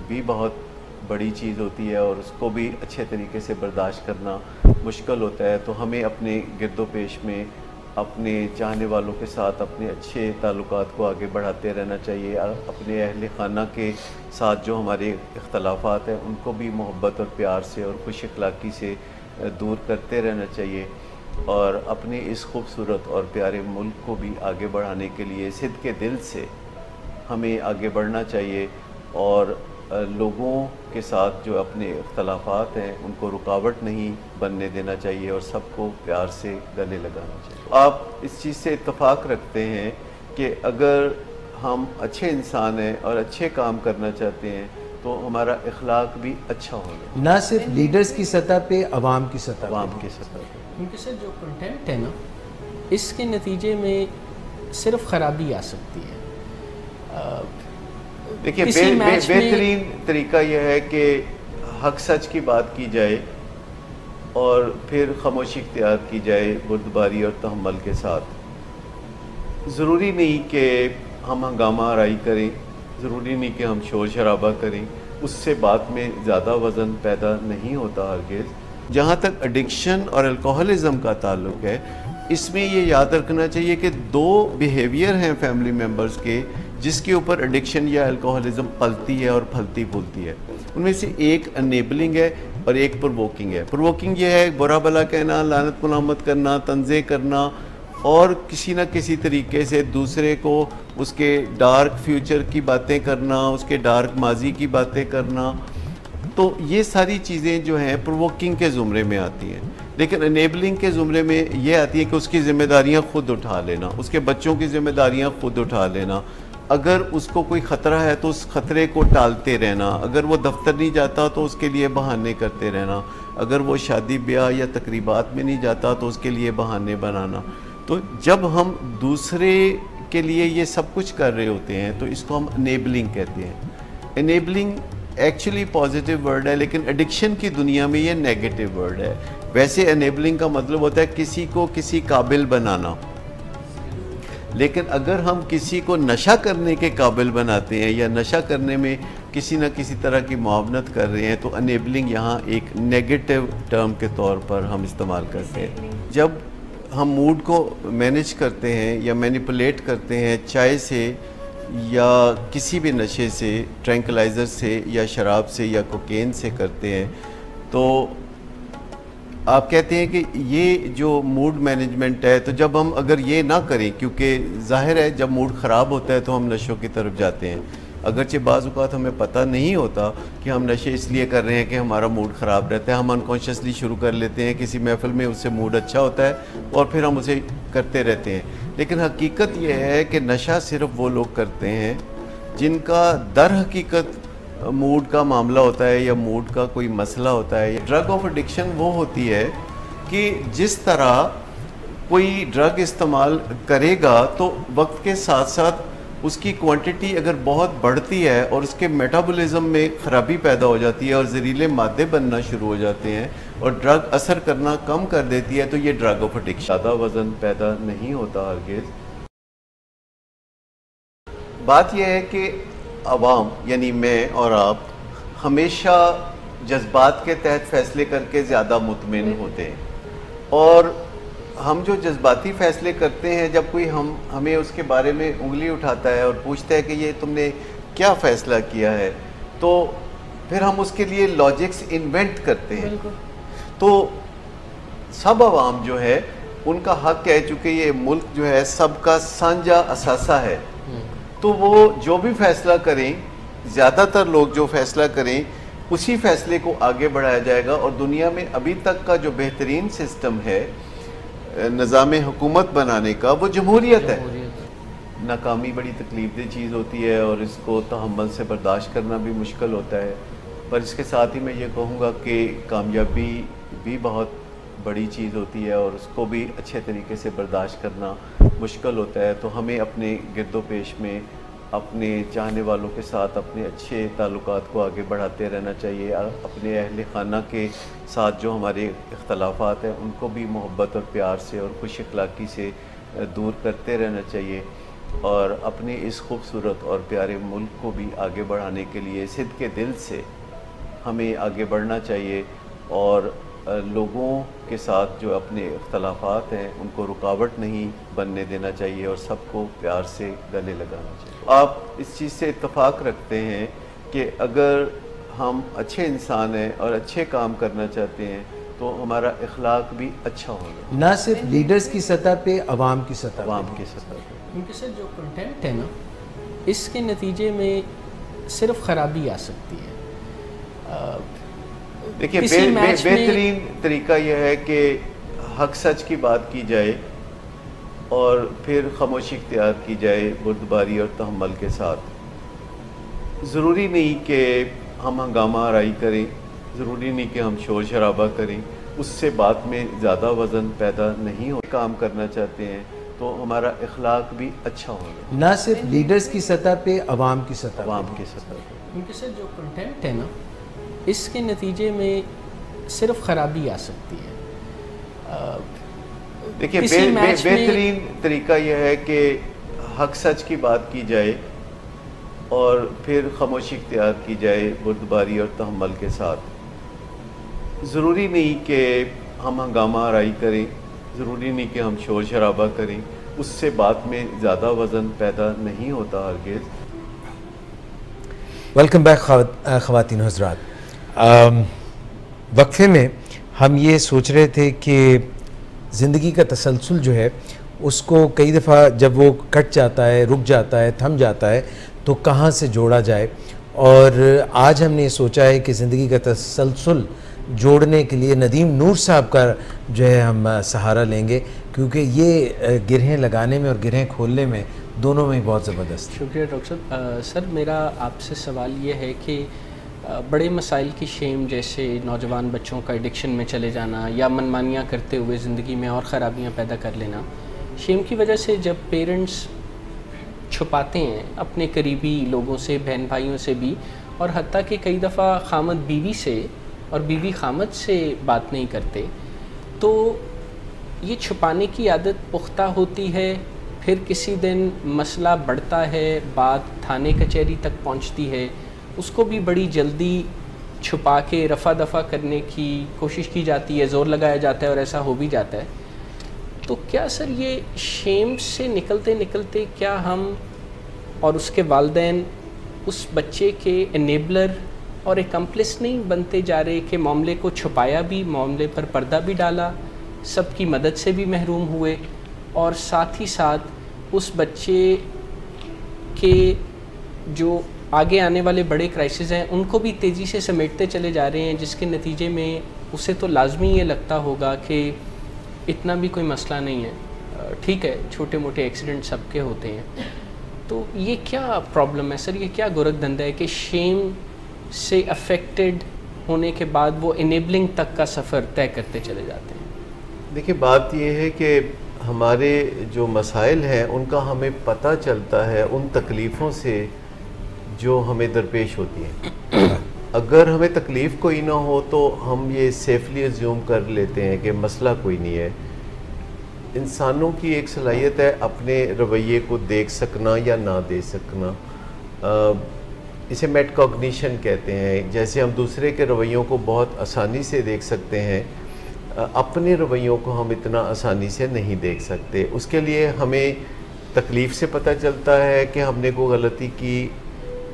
भी बहुत बड़ी चीज़ होती है और उसको भी अच्छे तरीके से बर्दाश्त करना मुश्किल होता है। तो हमें अपने गिरदो पेश में अपने चाहने वालों के साथ अपने अच्छे ताल्लुकात को आगे बढ़ाते रहना चाहिए। अपने अहल खाना के साथ जो हमारे इख्तलाफात हैं उनको भी मोहब्बत और प्यार से और खुश अखलाक़ी से दूर करते रहना चाहिए, और अपने इस खूबसूरत और प्यारे मुल्क को भी आगे बढ़ाने के लिए सिद्क़ के दिल से हमें आगे बढ़ना चाहिए और लोगों के साथ जो अपने इख्तलाफात हैं उनको रुकावट नहीं बनने देना चाहिए और सबको प्यार से गले लगाना चाहिए। आप इस चीज़ से इत्तफ़ाक़ रखते हैं कि अगर हम अच्छे इंसान हैं और अच्छे काम करना चाहते हैं तो हमारा इखलाक भी अच्छा होगा, ना सिर्फ लीडर्स की सतह पे, अवाम की सतह अवाम की सतह पर। क्योंकि सर जो कंटेंट है ना, इसके नतीजे में सिर्फ ख़राबी आ सकती है। देखिए बेहतरीन तरीका यह है कि हक सच की बात की जाए और फिर खामोशी इख्तियार की जाए बुर्दबारी और तहम्मुल के साथ। ज़रूरी नहीं कि हम हंगामा आराई करें, ज़रूरी नहीं कि हम शोर शराबा करें, उससे बात में ज़्यादा वज़न पैदा नहीं होता हरगिज़। जहाँ तक एडिक्शन और अल्कोहलिज़म का ताल्लुक़ है, इसमें ये याद रखना चाहिए कि दो बिहेवियर हैं फैमिली मेम्बर्स के जिसके ऊपर एडिक्शन या अल्कोहलिज़म पलती है और फलती फूलती है। उनमें से एक अनेबलिंग है और एक प्रोवोकिंग है। प्रोवोकिंग ये है बुरा भला कहना, लानत मुलामत करना, तंज़े करना और किसी न किसी तरीके से दूसरे को उसके डार्क फ्यूचर की बातें करना, उसके डार्क माजी की बातें करना। तो ये सारी चीज़ें जो हैं प्रोवोकिंग के ज़ुमरे में आती हैं, लेकिन अनेबलिंग के ज़ुमरे में ये आती है कि उसकी ज़िम्मेदारियाँ ख़ुद उठा लेना, उसके बच्चों की ज़िम्मेदारियाँ ख़ुद उठा लेना। अगर उसको कोई ख़तरा है तो उस ख़तरे को टालते रहना, अगर वो दफ्तर नहीं जाता तो उसके लिए बहाने करते रहना, अगर वो शादी ब्याह या तकरीबात में नहीं जाता तो उसके लिए बहाने बनाना। तो जब हम दूसरे के लिए ये सब कुछ कर रहे होते हैं तो इसको हम अनेबलिंग कहते हैं। अनेबलिंग एक्चुअली पॉजिटिव वर्ड है, लेकिन एडिक्शन की दुनिया में ये नेगेटिव वर्ड है। वैसे अनेबलिंग का मतलब होता है किसी को किसी काबिल बनाना, लेकिन अगर हम किसी को नशा करने के काबिल बनाते हैं या नशा करने में किसी न किसी तरह की मुआवनत कर रहे हैं तो अनेबलिंग यहाँ एक नेगेटिव टर्म के तौर पर हम इस्तेमाल करते हैं। जब हम मूड को मैनेज करते हैं या मैनिपुलेट करते हैं चाय से या किसी भी नशे से, ट्रैंक्विलाइज़र से या शराब से या कोकेन से करते हैं, तो आप कहते हैं कि ये जो मूड मैनेजमेंट है, तो जब हम अगर ये ना करें, क्योंकि जाहिर है जब मूड ख़राब होता है तो हम नशों की तरफ जाते हैं, अगरचे बाज़ औक़ात हमें पता नहीं होता कि हम नशे इसलिए कर रहे हैं कि हमारा मूड ख़राब रहता है। हम अनकॉन्शियसली शुरू कर लेते हैं, किसी महफ़िल में उससे मूड अच्छा होता है और फिर हम उसे करते रहते हैं। लेकिन हकीकत यह है कि नशा सिर्फ़ वो लोग करते हैं जिनका दर हकीकत मूड का मामला होता है या मूड का कोई मसला होता है। ड्रग ऑफ एडिक्शन वो होती है कि जिस तरह कोई ड्रग इस्तेमाल करेगा तो वक्त के साथ साथ उसकी क्वांटिटी अगर बहुत बढ़ती है और उसके मेटाबॉलिज्म में ख़राबी पैदा हो जाती है और जहरीले मादे बनना शुरू हो जाते हैं और ड्रग असर करना कम कर देती है, तो ये ड्रग ऑफ एडिक्शन। ज़्यादा वज़न पैदा नहीं होता हरगिज़। बात यह है कि अवाम यानी मैं और आप हमेशा जज्बात के तहत फ़ैसले करके ज़्यादा मुतमिन होते हैं, और हम जो जज्बाती फ़ैसले करते हैं, जब कोई हमें उसके बारे में उंगली उठाता है और पूछता है कि ये तुमने क्या फ़ैसला किया है, तो फिर हम उसके लिए लॉजिक्स इन्वेंट करते हैं। तो सब अवाम जो है उनका हक है, चूँकि ये मुल्क जो है सबका साझा असासा है, तो वो जो भी फ़ैसला करें, ज़्यादातर लोग जो फ़ैसला करें उसी फ़ैसले को आगे बढ़ाया जाएगा। और दुनिया में अभी तक का जो बेहतरीन सिस्टम है निज़ाम हुकूमत बनाने का, वो जमहूरियत है। नाकामी बड़ी तकलीफ़देह चीज़ होती है और इसको तहम्मुल से बर्दाश्त करना भी मुश्किल होता है, पर इसके साथ ही मैं ये कहूँगा कि कामयाबी भी बहुत बड़ी चीज़ होती है और उसको भी अच्छे तरीके से बर्दाश्त करना मुश्किल होता है। तो हमें अपने गिरदो पेश में अपने चाहने वालों के साथ अपने अच्छे ताल्लुकात को आगे बढ़ाते रहना चाहिए। अपने अहल खाना के साथ जो हमारे इख्तलाफात हैं उनको भी मोहब्बत और प्यार से और खुश अखलाक़ी से दूर करते रहना चाहिए, और अपने इस खूबसूरत और प्यारे मुल्क को भी आगे बढ़ाने के लिए सिद्क़ के दिल से हमें आगे बढ़ना चाहिए और लोगों के साथ जो अपने इख्तलाफात हैं उनको रुकावट नहीं बनने देना चाहिए और सबको प्यार से गले लगाना चाहिए। आप इस चीज़ से इत्तफाक रखते हैं कि अगर हम अच्छे इंसान हैं और अच्छे काम करना चाहते हैं तो हमारा इखलाक भी अच्छा होगा, ना सिर्फ लीडर्स की सतह पे, अवाम की सतह अवाम की सतह पे। क्योंकि सर जो कंटेंट है ना, इसके नतीजे में सिर्फ खराबी आ सकती है। देखिए बेहतरीन तरीका यह है कि हक सच की बात की जाए और फिर खामोशी इख्तियार की जाए बुर्दबारी और तहम्मुल के साथ। ज़रूरी नहीं कि हम हंगामा आराई करें, ज़रूरी नहीं कि हम शोर शराबा करें, उससे बात में ज़्यादा वज़न पैदा नहीं हो। काम करना चाहते हैं तो हमारा इखलाक भी अच्छा होगा, ना सिर्फ लीडर्स की सतह पे, अवाम की सतह अवाम की सतह पे। क्योंकि सर जो कंटेंट है ना, इसके नतीजे में सिर्फ खराबी आ सकती है। देखिए बेहतरीन तरीका यह है कि हक सच की बात की जाए और फिर खामोशी इख्तियार की जाए बुर्दबारी और तहम्मुल के साथ। ज़रूरी नहीं कि हम हंगामा आराई करें, ज़रूरी नहीं कि हम शोर शराबा करें, उससे बात में ज़्यादा वज़न पैदा नहीं होता हरगिज़। वेलकम बैक ख़वातीन हज़रात। वक्फे में हम ये सोच रहे थे कि ज़िंदगी का तसलसल जो है उसको कई दफ़ा जब वो कट जाता है, रुक जाता है, थम जाता है, तो कहाँ से जोड़ा जाए। और आज हमने सोचा है कि ज़िंदगी का तसलसल जोड़ने के लिए नदीम नूर साहब का जो है हम सहारा लेंगे, क्योंकि ये गिरहें लगाने में और गिरहें खोलने में दोनों में बहुत ज़बरदस्त। शुक्रिया डॉक्टर साहब। सर मेरा आपसे सवाल ये है कि बड़े मसाइल की शेम, जैसे नौजवान बच्चों का एडिक्शन में चले जाना या मनमानियाँ करते हुए ज़िंदगी में और ख़राबियाँ पैदा कर लेना, शेम की वजह से जब पेरेंट्स छुपाते हैं अपने करीबी लोगों से, बहन भाइयों से भी, और हत्ता कि कई दफ़ा खामद बीवी से और बीवी खामद से बात नहीं करते, तो ये छुपाने की आदत पुख्ता होती है। फिर किसी दिन मसला बढ़ता है, बात थाने कचहरी तक पहुंचती है, उसको भी बड़ी जल्दी छुपा के रफ़ा दफ़ा करने की कोशिश की जाती है, ज़ोर लगाया जाता है और ऐसा हो भी जाता है। तो क्या सर ये शेम से निकलते निकलते क्या हम और उसके वालिदैन उस बच्चे के एनेबलर और एकम्प्लिस नहीं बनते जा रहे कि मामले को छुपाया भी, मामले पर पर्दा भी डाला, सबकी मदद से भी महरूम हुए, और साथ ही साथ उस बच्चे के जो आगे आने वाले बड़े क्राइसिस हैं उनको भी तेज़ी से समेटते चले जा रहे हैं, जिसके नतीजे में उसे तो लाजमी ये लगता होगा कि इतना भी कोई मसला नहीं है, ठीक है, छोटे मोटे एक्सीडेंट सबके होते हैं। तो ये क्या प्रॉब्लम है सर, ये क्या गोरख धंधा है कि शेम से अफेक्टेड होने के बाद वो इनेबलिंग तक का सफ़र तय करते चले जाते हैं? देखिए बात ये है कि हमारे जो मसाइल हैं उनका हमें पता चलता है उन तकलीफ़ों से जो हमें दरपेश होती हैं। अगर हमें तकलीफ़ कोई ना हो तो हम ये सेफली अज्यूम कर लेते हैं कि मसला कोई नहीं है। इंसानों की एक सलाहियत है अपने रवैये को देख सकना या ना देख सकना, इसे मेटकॉग्निशन कहते हैं। जैसे हम दूसरे के रवैयों को बहुत आसानी से देख सकते हैं, अपने रवैयों को हम इतना आसानी से नहीं देख सकते। उसके लिए हमें तकलीफ़ से पता चलता है कि हमने कोई गलती की,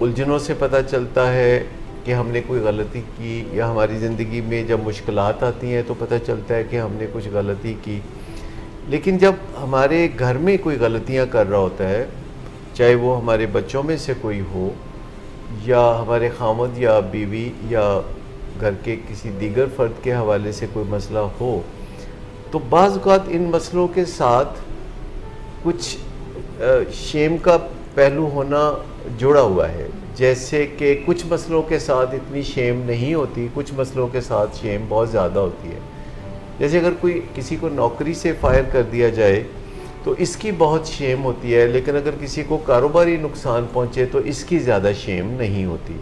उलझनों से पता चलता है कि हमने कोई गलती की, या हमारी ज़िंदगी में जब मुश्किलात आती हैं तो पता चलता है कि हमने कुछ गलती की। लेकिन जब हमारे घर में कोई गलतियां कर रहा होता है, चाहे वो हमारे बच्चों में से कोई हो या हमारे खामद या बीवी या घर के किसी दीगर फ़र्द के हवाले से कोई मसला हो, तो बाज़ औक़ात इन मसलों के साथ कुछ शेम का पहलू होना जुड़ा हुआ है। जैसे कि कुछ मसलों के साथ इतनी शेम नहीं होती, कुछ मसलों के साथ शेम बहुत ज़्यादा होती है। जैसे अगर कोई किसी को नौकरी से फायर कर दिया जाए तो इसकी बहुत शेम होती है, लेकिन अगर किसी को कारोबारी नुकसान पहुंचे तो इसकी ज़्यादा शेम नहीं होती।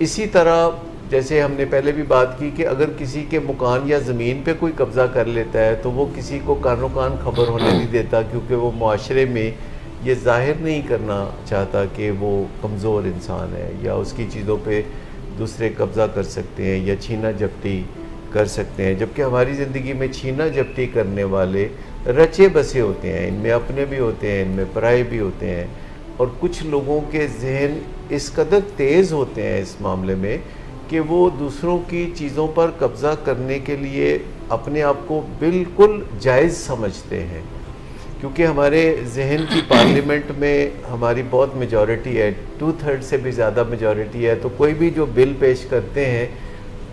इसी तरह जैसे हमने पहले भी बात की कि अगर किसी के मकान या ज़मीन पे कोई कब्ज़ा कर लेता है तो वो किसी को कानो कान खबर होने नहीं देता, क्योंकि वो मुआशरे में ये ज़ाहिर नहीं करना चाहता कि वो कमज़ोर इंसान है या उसकी चीज़ों पे दूसरे कब्ज़ा कर सकते हैं या छीना झपटी कर सकते हैं, जबकि हमारी ज़िंदगी में छीना झपटी करने वाले रचे बसे होते हैं, इनमें अपने भी होते हैं, इनमें पराए भी होते हैं। और कुछ लोगों के जहन इस कदर तेज़ होते हैं इस मामले में कि वो दूसरों की चीज़ों पर कब्ज़ा करने के लिए अपने आप को बिल्कुल जायज़ समझते हैं, क्योंकि हमारे जहन की पार्लियामेंट में हमारी बहुत मेजॉरिटी है, 2/3 से भी ज़्यादा मेजॉरिटी है। तो कोई भी जो बिल पेश करते हैं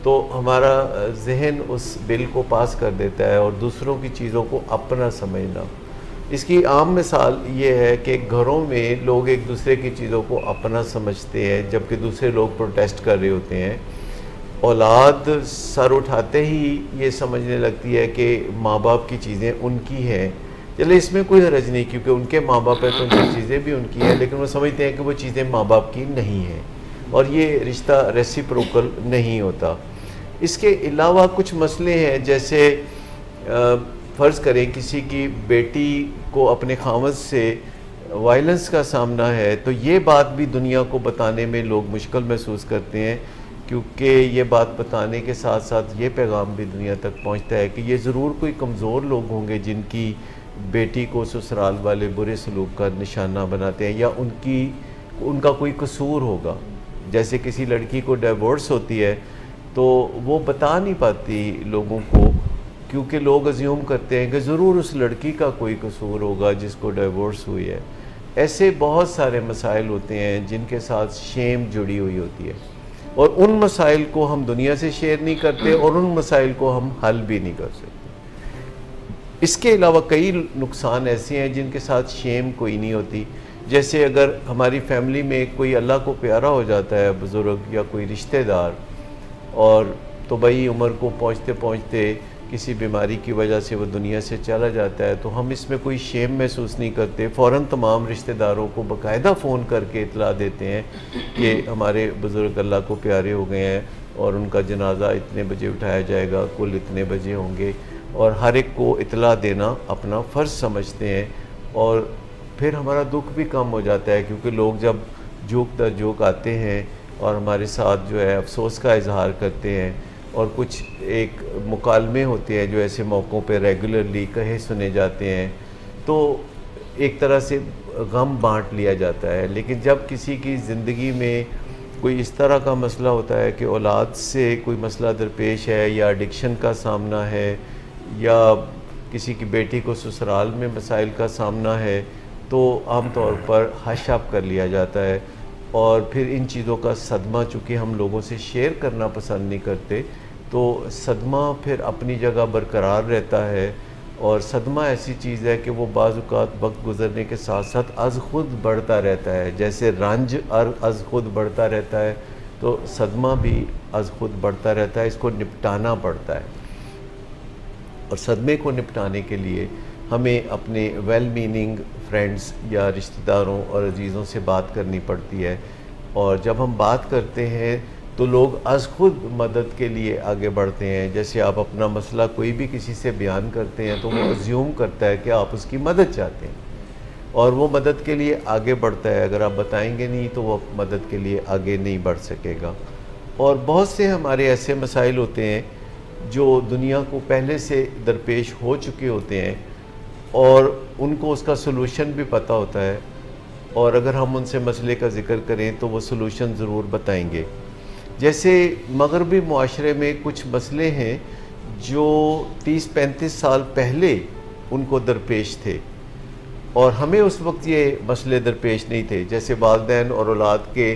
तो हमारा जहन उस बिल को पास कर देता है और दूसरों की चीज़ों को अपना समझना। इसकी आम मिसाल ये है कि घरों में लोग एक दूसरे की चीज़ों को अपना समझते हैं, जबकि दूसरे लोग प्रोटेस्ट कर रहे होते हैं। औलाद सर उठाते ही ये समझने लगती है कि माँ बाप की चीज़ें उनकी हैं। चले इसमें कोई हर्ज नहीं, क्योंकि उनके माँ बाप है तो उनकी चीज़ें भी उनकी हैं, लेकिन वो समझते हैं कि वो चीज़ें माँ बाप की नहीं हैं और ये रिश्ता रेसिप्रोकल नहीं होता। इसके अलावा कुछ मसले हैं, जैसे फ़र्ज़ करें किसी की बेटी को अपने खामद से वायलेंस का सामना है, तो ये बात भी दुनिया को बताने में लोग मुश्किल महसूस करते हैं, क्योंकि ये बात बताने के साथ साथ ये पैगाम भी दुनिया तक पहुंचता है कि ये ज़रूर कोई कमज़ोर लोग होंगे जिनकी बेटी को ससुराल वाले बुरे सलूक का निशाना बनाते हैं, या उनका कोई कसूर होगा। जैसे किसी लड़की को डिवोर्स होती है तो वो बता नहीं पाती लोगों को, क्योंकि लोग अज्यूम करते हैं कि ज़रूर उस लड़की का कोई कसूर होगा जिसको डिवोर्स हुई है। ऐसे बहुत सारे मसाइल होते हैं जिनके साथ शेम जुड़ी हुई होती है, और उन मसाइल को हम दुनिया से शेयर नहीं करते और उन मसाइल को हम हल भी नहीं कर सकते। इसके अलावा कई नुकसान ऐसे हैं जिनके साथ शेम कोई नहीं होती। जैसे अगर हमारी फैमिली में कोई अल्लाह को प्यारा हो जाता है, बुज़ुर्ग या कोई रिश्तेदार, और तो भाई उम्र को पहुँचते पहुँचते किसी बीमारी की वजह से वो दुनिया से चला जाता है, तो हम इसमें कोई शेम महसूस नहीं करते। फ़ौरन तमाम रिश्तेदारों को बाकायदा फ़ोन करके इतला देते हैं कि हमारे बुज़ुर्ग अल्लाह को प्यारे हो गए हैं और उनका जनाजा इतने बजे उठाया जाएगा, कुल इतने बजे होंगे, और हर एक को इतला देना अपना फ़र्ज़ समझते हैं। और फिर हमारा दुख भी कम हो जाता है, क्योंकि लोग जब जोक दर जोक आते हैं और हमारे साथ जो है अफसोस का इजहार करते हैं, और कुछ एक मुकालमे होते हैं जो ऐसे मौक़ों पे रेगुलरली कहे सुने जाते हैं, तो एक तरह से गम बांट लिया जाता है। लेकिन जब किसी की ज़िंदगी में कोई इस तरह का मसला होता है कि औलाद से कोई मसला दरपेश है, या एडिक्शन का सामना है, या किसी की बेटी को ससुराल में मसाइल का सामना है, तो आम तौर पर हश अप कर लिया जाता है। और फिर इन चीज़ों का सदमा चूँकि हम लोगों से शेयर करना पसंद नहीं करते, तो सदमा फिर अपनी जगह बरकरार रहता है। और सदमा ऐसी चीज़ है कि वो बाज़ औक़ात वक्त गुज़रने के साथ साथ अज़ ख़ुद बढ़ता रहता है। जैसे रंज अज़ ख़ुद बढ़ता रहता है, तो सदमा भी अज़ ख़ुद बढ़ता रहता है। इसको निपटाना पड़ता है, और सदमे को निपटाने के लिए हमें अपने वेल मीनिंग फ्रेंड्स या रिश्तेदारों और अजीज़ों से बात करनी पड़ती है। और जब हम बात करते हैं तो लोग अज़ ख़ुद मदद के लिए आगे बढ़ते हैं। जैसे आप अपना मसला कोई भी किसी से बयान करते हैं तो वो अज्यूम करता है कि आप उसकी मदद चाहते हैं, और वो मदद के लिए आगे बढ़ता है। अगर आप बताएंगे नहीं तो वो मदद के लिए आगे नहीं बढ़ सकेगा। और बहुत से हमारे ऐसे मसाइल होते हैं जो दुनिया को पहले से दरपेश हो चुके होते हैं, और उनको उसका सलूशन भी पता होता है, और अगर हम उनसे मसले का ज़िक्र करें तो वो सलूशन ज़रूर बताएंगे। जैसे मगरबी मुआशरे में कुछ मसले हैं जो 30-35 साल पहले उनको दरपेश थे, और हमें उस वक्त ये मसले दरपेश नहीं थे। जैसे वालिदैन और औलाद के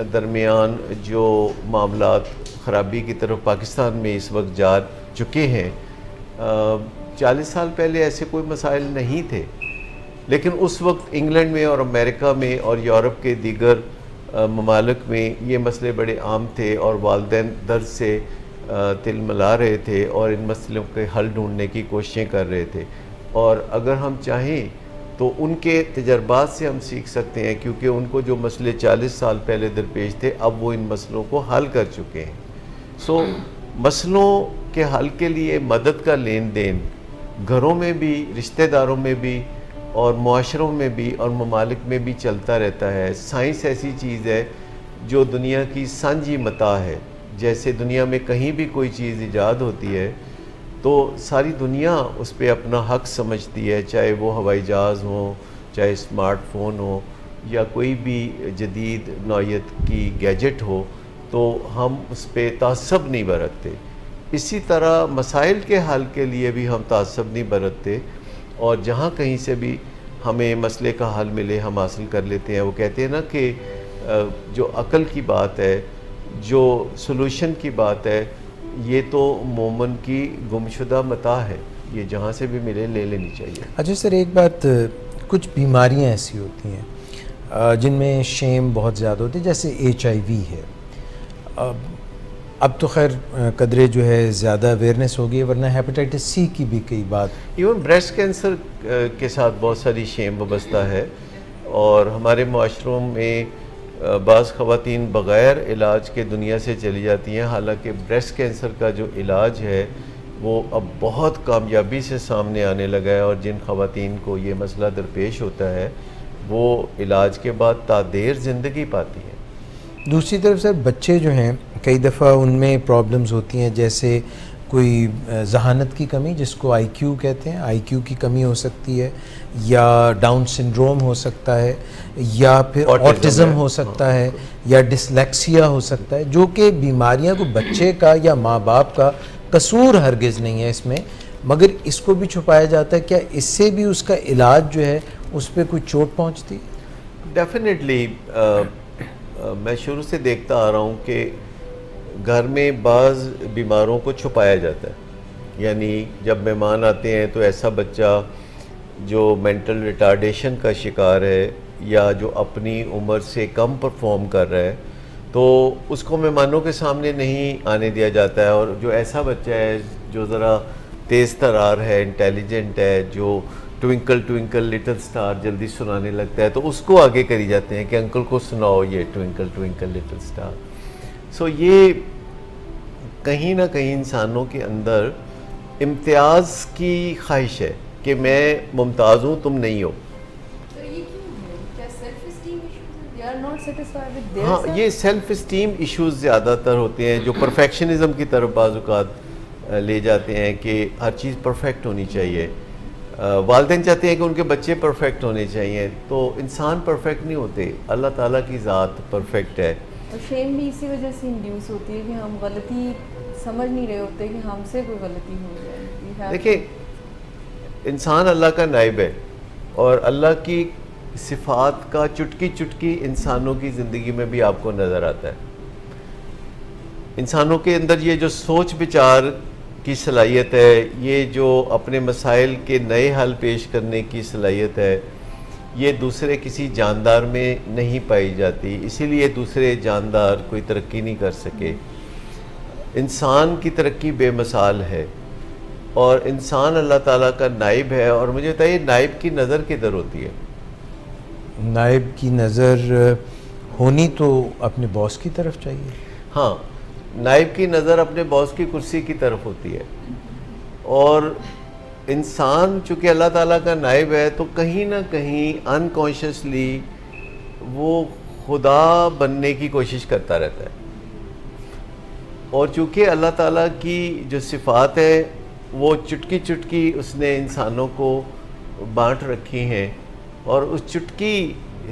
दरमियान जो मामलात ख़राबी की तरफ पाकिस्तान में इस वक्त जा चुके हैं, 40 साल पहले ऐसे कोई मसाइल नहीं थे। लेकिन उस वक्त इंग्लैंड में और अमेरिका में और यूरोप के दीगर ममालिक में ये मसले बड़े आम थे, और वालिदैन दर्द से तिलमिला रहे थे और इन मसलों के हल ढूंढने की कोशिशें कर रहे थे। और अगर हम चाहें तो उनके तजर्बात से हम सीख सकते हैं, क्योंकि उनको जो मसले 40 साल पहले दरपेश थे अब वो इन मसलों को हल कर चुके हैं। मसलों के हल के लिए मदद का लेन देन घरों में भी, रिश्तेदारों में भी, और मुआशरों में भी और ममालिक में भी चलता रहता है। साइंस ऐसी चीज़ है जो दुनिया की सांझी मता है। जैसे दुनिया में कहीं भी कोई चीज़ ईजाद होती है तो सारी दुनिया उस पर अपना हक समझती है, चाहे वो हवाई जहाज़ हो, चाहे स्मार्टफ़ोन हो या कोई भी जदीद नौयत की गैजेट हो, तो हम उस पर तासब नहीं बरतते। इसी तरह मसाइल के हल के लिए भी हम तासब नहीं बरतते, और जहाँ कहीं से भी हमें मसले का हल मिले हम हासिल कर लेते हैं। वो कहते हैं ना कि जो अक़ल की बात है, जो सॉल्यूशन की बात है, ये तो मोमन की गुमशुदा मता है, ये जहाँ से भी मिले ले लेनी चाहिए। अच्छा सर, एक बात, कुछ बीमारियाँ ऐसी होती हैं जिनमें शेम बहुत ज़्यादा होती है, जैसे HIV है। अब तो खैर कदरे जो है ज़्यादा अवेयरनेस हो गई है, वरना हेपेटाइटिस C की भी कई बात, इवन ब्रेस्ट कैंसर के साथ बहुत सारी शेम वाबस्ता है, और हमारे माशरों में बाज़ ख़वातीन बग़ैर इलाज के दुनिया से चली जाती हैं। हालांकि ब्रेस्ट कैंसर का जो इलाज है वो अब बहुत कामयाबी से सामने आने लगा है, और जिन ख़वातीन को ये मसला दरपेश होता है वो इलाज के बाद तादेर ज़िंदगी पाती हैं। दूसरी तरफ सर बच्चे जो हैं कई दफ़ा उनमें प्रॉब्लम्स होती हैं, जैसे कोई जहानत की कमी जिसको IQ कहते हैं, IQ की कमी हो सकती है, या डाउन सिंड्रोम हो सकता है, या फिर ऑटिज़म हो सकता है, या डिसलेक्सिया हो सकता है, जो कि बीमारियां को बच्चे का या माँ बाप का कसूर हरगिज़ नहीं है इसमें, मगर इसको भी छुपाया जाता है। क्या इससे भी उसका इलाज जो है उस पर कोई चोट पहुँचती है? डेफिनेटली मैं शुरू से देखता आ रहा हूँ कि घर में बाज़ बीमारों को छुपाया जाता है। यानी जब मेहमान आते हैं तो ऐसा बच्चा जो मेंटल रिटार्डेशन का शिकार है या जो अपनी उम्र से कम परफॉर्म कर रहा है, तो उसको मेहमानों के सामने नहीं आने दिया जाता है। और जो ऐसा बच्चा है जो ज़रा तेज़ तरार है, इंटेलिजेंट है, जो ट्विंकल ट्विंकल लिटिल स्टार जल्दी सुनाने लगता है, तो उसको आगे करी जाते हैं कि अंकल को सुनाओ ये ट्विंकल ट्विंकल लिटिल स्टार। सो ये कहीं ना कहीं इंसानों के अंदर इम्तियाज़ की ख्वाहिश है कि मैं मुमताज़ हूँ, तुम नहीं हो। तो ये क्यों है? क्या self esteem issues, they are not satisfied with their हाँ, ये सेल्फ इस्टीम इश्यूज़ ज़्यादातर होते हैं जो परफेक्शनिज़म की तरफ बाज़ औक़ात ले जाते हैं कि हर चीज़ परफेक्ट होनी चाहिए। वालिदैन चाहते हैं कि उनके बच्चे परफेक्ट होने चाहिए, तो इंसान परफेक्ट नहीं होते, अल्लाह ताला की ज़ात परफेक्ट है। और शेम भी इसी वजह से इंड्यूस होती है कि हम गलती समझ नहीं रहे होते कि हमसे कोई गलती हो जाए। देखिए, इंसान अल्लाह का नाइब है, और अल्लाह की सिफ़ात का चुटकी चुटकी इंसानों की ज़िंदगी में भी आपको नज़र आता है। इंसानों के अंदर ये जो सोच विचार की सलाहियत है, ये जो अपने मसाइल के नए हल पेश करने की सलाहियत है, ये दूसरे किसी जानदार में नहीं पाई जाती। इसीलिए दूसरे जानदार कोई तरक्की नहीं कर सके। इंसान की तरक्की बेमिसाल है, और इंसान अल्लाह ताला का नाइब है। और मुझे बताइए, नाइब की नज़र किधर होती है? नाइब की नज़र होनी तो अपने बॉस की तरफ चाहिए। हाँ, नाइब की नज़र अपने बॉस की कुर्सी की तरफ होती है। और इंसान चूँकि अल्लाह ताला का नाइब है, तो कहीं ना कहीं अनकॉन्शियसली वो खुदा बनने की कोशिश करता रहता है। और चूँकि अल्लाह ताला की जो सिफ़ात है वो चुटकी चुटकी उसने इंसानों को बांट रखी हैं, और उस चुटकी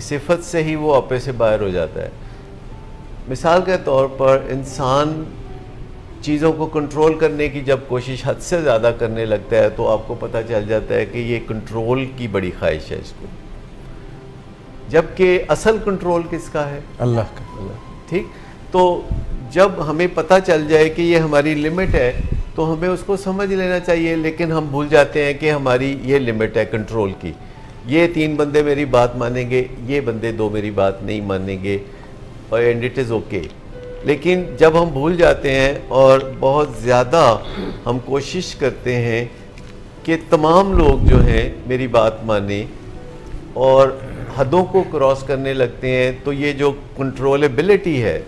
सिफत से ही वो आपे से बाहर हो जाता है। मिसाल के तौर पर इंसान चीज़ों को कंट्रोल करने की जब कोशिश हद से ज़्यादा करने लगता है, तो आपको पता चल जाता है कि ये कंट्रोल की बड़ी ख्वाहिश है इसको, जबकि असल कंट्रोल किसका है? अल्लाह का। ठीक, तो जब हमें पता चल जाए कि ये हमारी लिमिट है, तो हमें उसको समझ लेना चाहिए। लेकिन हम भूल जाते हैं कि हमारी ये लिमिट है कंट्रोल की। ये 3 बंदे मेरी बात मानेंगे, ये बंदे 2 मेरी बात नहीं मानेंगे, और एंड इट इज़ ओके। लेकिन जब हम भूल जाते हैं और बहुत ज़्यादा हम कोशिश करते हैं कि तमाम लोग जो हैं मेरी बात माने, और हदों को क्रॉस करने लगते हैं, तो ये जो कंट्रोलेबिलिटी है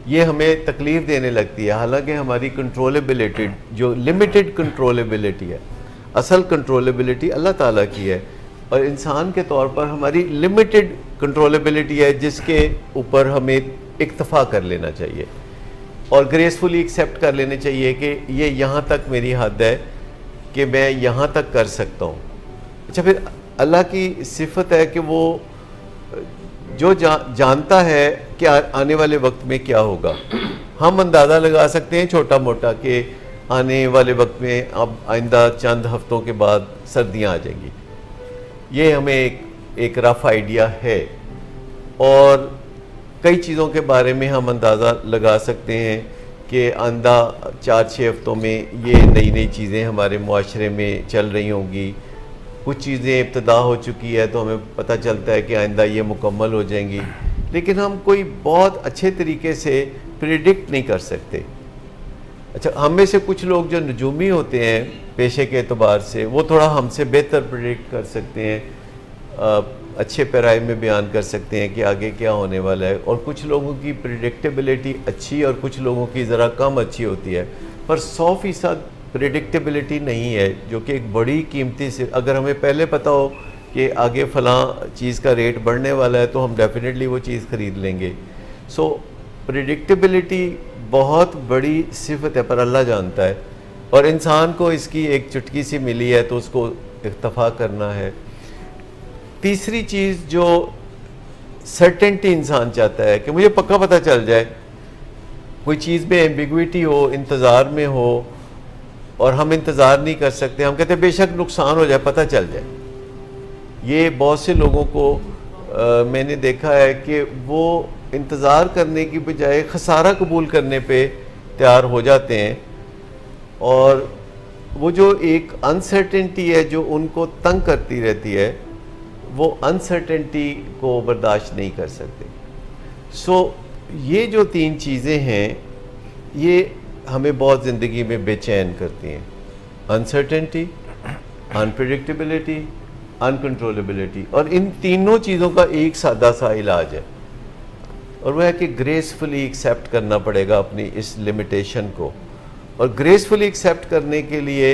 ये हमें तकलीफ़ देने लगती है। हालांकि हमारी कंट्रोलेबिलिटी जो लिमिटेड कंट्रोलेबिलिटी है, असल कंट्रोलेबिलिटी अल्लाह ताला की है, और इंसान के तौर पर हमारी लिमिटेड कंट्रोलेबिलिटी है जिसके ऊपर हमें इक्तफा कर लेना चाहिए और ग्रेसफुली एक्सेप्ट कर लेने चाहिए कि ये यहाँ तक मेरी हद है कि मैं यहाँ तक कर सकता हूँ। अच्छा, फिर अल्लाह की सिफत है कि वो जो जानता है कि आने वाले वक्त में क्या होगा। हम अंदाज़ा लगा सकते हैं छोटा मोटा कि आने वाले वक्त में अब आइंदा चंद हफ्तों के बाद सर्दियाँ आ जाएंगी, ये हमें एक रफ आइडिया है। और कई चीज़ों के बारे में हम अंदाज़ा लगा सकते हैं कि आइंदा 4-6 हफ्तों में ये नई नई चीज़ें हमारे मुआशरे में चल रही होंगी। कुछ चीज़ें इब्तदा हो चुकी है तो हमें पता चलता है कि आइंदा ये मुकम्मल हो जाएंगी, लेकिन हम कोई बहुत अच्छे तरीके से प्रिडिक्ट नहीं कर सकते। अच्छा, हम में से कुछ लोग जो नजूमी होते हैं पेशे के एतबार से, वो थोड़ा हमसे बेहतर प्रिडिक्ट कर सकते हैं, अच्छे पैराए में बयान कर सकते हैं कि आगे क्या होने वाला है। और कुछ लोगों की प्रिडिक्टेबिलिटी अच्छी और कुछ लोगों की ज़रा कम अच्छी होती है, पर 100% प्रिडिक्टेबिलिटी नहीं है, जो कि एक बड़ी कीमती से, अगर हमें पहले पता हो कि आगे फ़लाँ चीज़ का रेट बढ़ने वाला है तो हम डेफिनेटली वो चीज़ ख़रीद लेंगे। सो प्रिडिक्टेबिलिटी बहुत बड़ी सिफत है, पर अल्लाह जानता है और इंसान को इसकी एक चुटकी सी मिली है तो उसको इक्तफा करना है। तीसरी चीज़ जो सर्टेनिटी इंसान चाहता है कि मुझे पक्का पता चल जाए, कोई चीज़ में एम्बिग्विटी हो, इंतज़ार में हो और हम इंतज़ार नहीं कर सकते, हम कहते हैं बेशक नुकसान हो जाए, पता चल जाए। ये बहुत से लोगों को मैंने देखा है कि वो इंतज़ार करने की बजाय खसारा कबूल करने पे तैयार हो जाते हैं और वो जो एक अनसर्टेनिटी है जो उनको तंग करती रहती है, वो अनसर्टेनिटी को बर्दाश्त नहीं कर सकते। सो ये जो 3 चीज़ें हैं ये हमें बहुत ज़िंदगी में बेचैन करती हैं, अनसर्टेनिटी, अनप्रेडिक्टेबिलिटी, अनकंट्रोलेबिलिटी। और इन तीनों चीज़ों का एक सादा सा इलाज है और वह है कि ग्रेसफुली एक्सेप्ट करना पड़ेगा अपनी इस लिमिटेशन को। और ग्रेसफुली एक्सेप्ट करने के लिए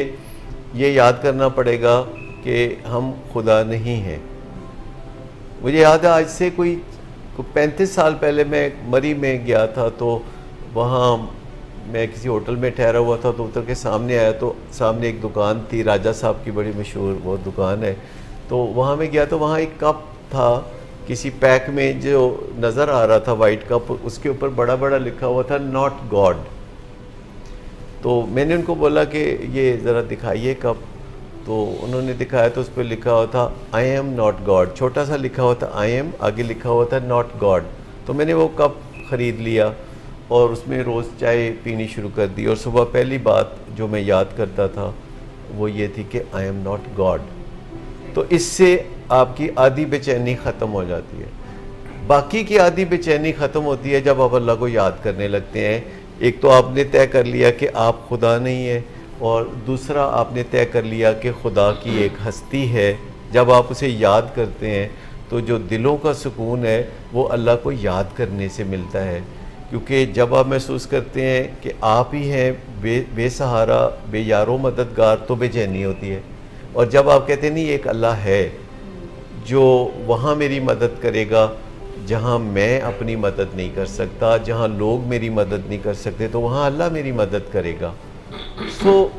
ये याद करना पड़ेगा कि हम खुदा नहीं हैं। मुझे याद है आज से कोई 35 साल पहले मैं मरी में गया था, तो वहाँ मैं किसी होटल में ठहरा हुआ था, तो उतर के सामने आया तो सामने एक दुकान थी, राजा साहब की बड़ी मशहूर वो दुकान है। तो वहाँ मैं गया तो वहाँ एक कप था किसी पैक में जो नज़र आ रहा था, वाइट कप, उसके ऊपर बड़ा बड़ा लिखा हुआ था नॉट गॉड। तो मैंने उनको बोला कि ये ज़रा दिखाइए कप, तो उन्होंने दिखाया तो उस पर लिखा हुआ था आई एम नॉट गॉड, छोटा सा लिखा हुआ था आई एम, आगे लिखा हुआ था नॉट गॉड। तो मैंने वो कप ख़रीद लिया और उसमें रोज़ चाय पीनी शुरू कर दी और सुबह पहली बात जो मैं याद करता था वो ये थी कि आई एम नॉट गॉड। तो इससे आपकी आधी बेचैनी ख़त्म हो जाती है। बाकी की आधी बेचैनी ख़त्म होती है जब आप अल्लाह को याद करने लगते हैं। एक तो आपने तय कर लिया कि आप खुदा नहीं है, और दूसरा आपने तय कर लिया कि खुदा की एक हस्ती है। जब आप उसे याद करते हैं तो जो दिलों का सुकून है वो अल्लाह को याद करने से मिलता है, क्योंकि जब आप महसूस करते हैं कि आप ही हैं बेसहारा, बेयारो मददगार, तो बेचैनी होती है। और जब आप कहते हैं नहीं एक अल्लाह है जो वहाँ मेरी मदद करेगा जहाँ मैं अपनी मदद नहीं कर सकता, जहाँ लोग मेरी मदद नहीं कर सकते, तो वहाँ अल्लाह मेरी मदद करेगा। सो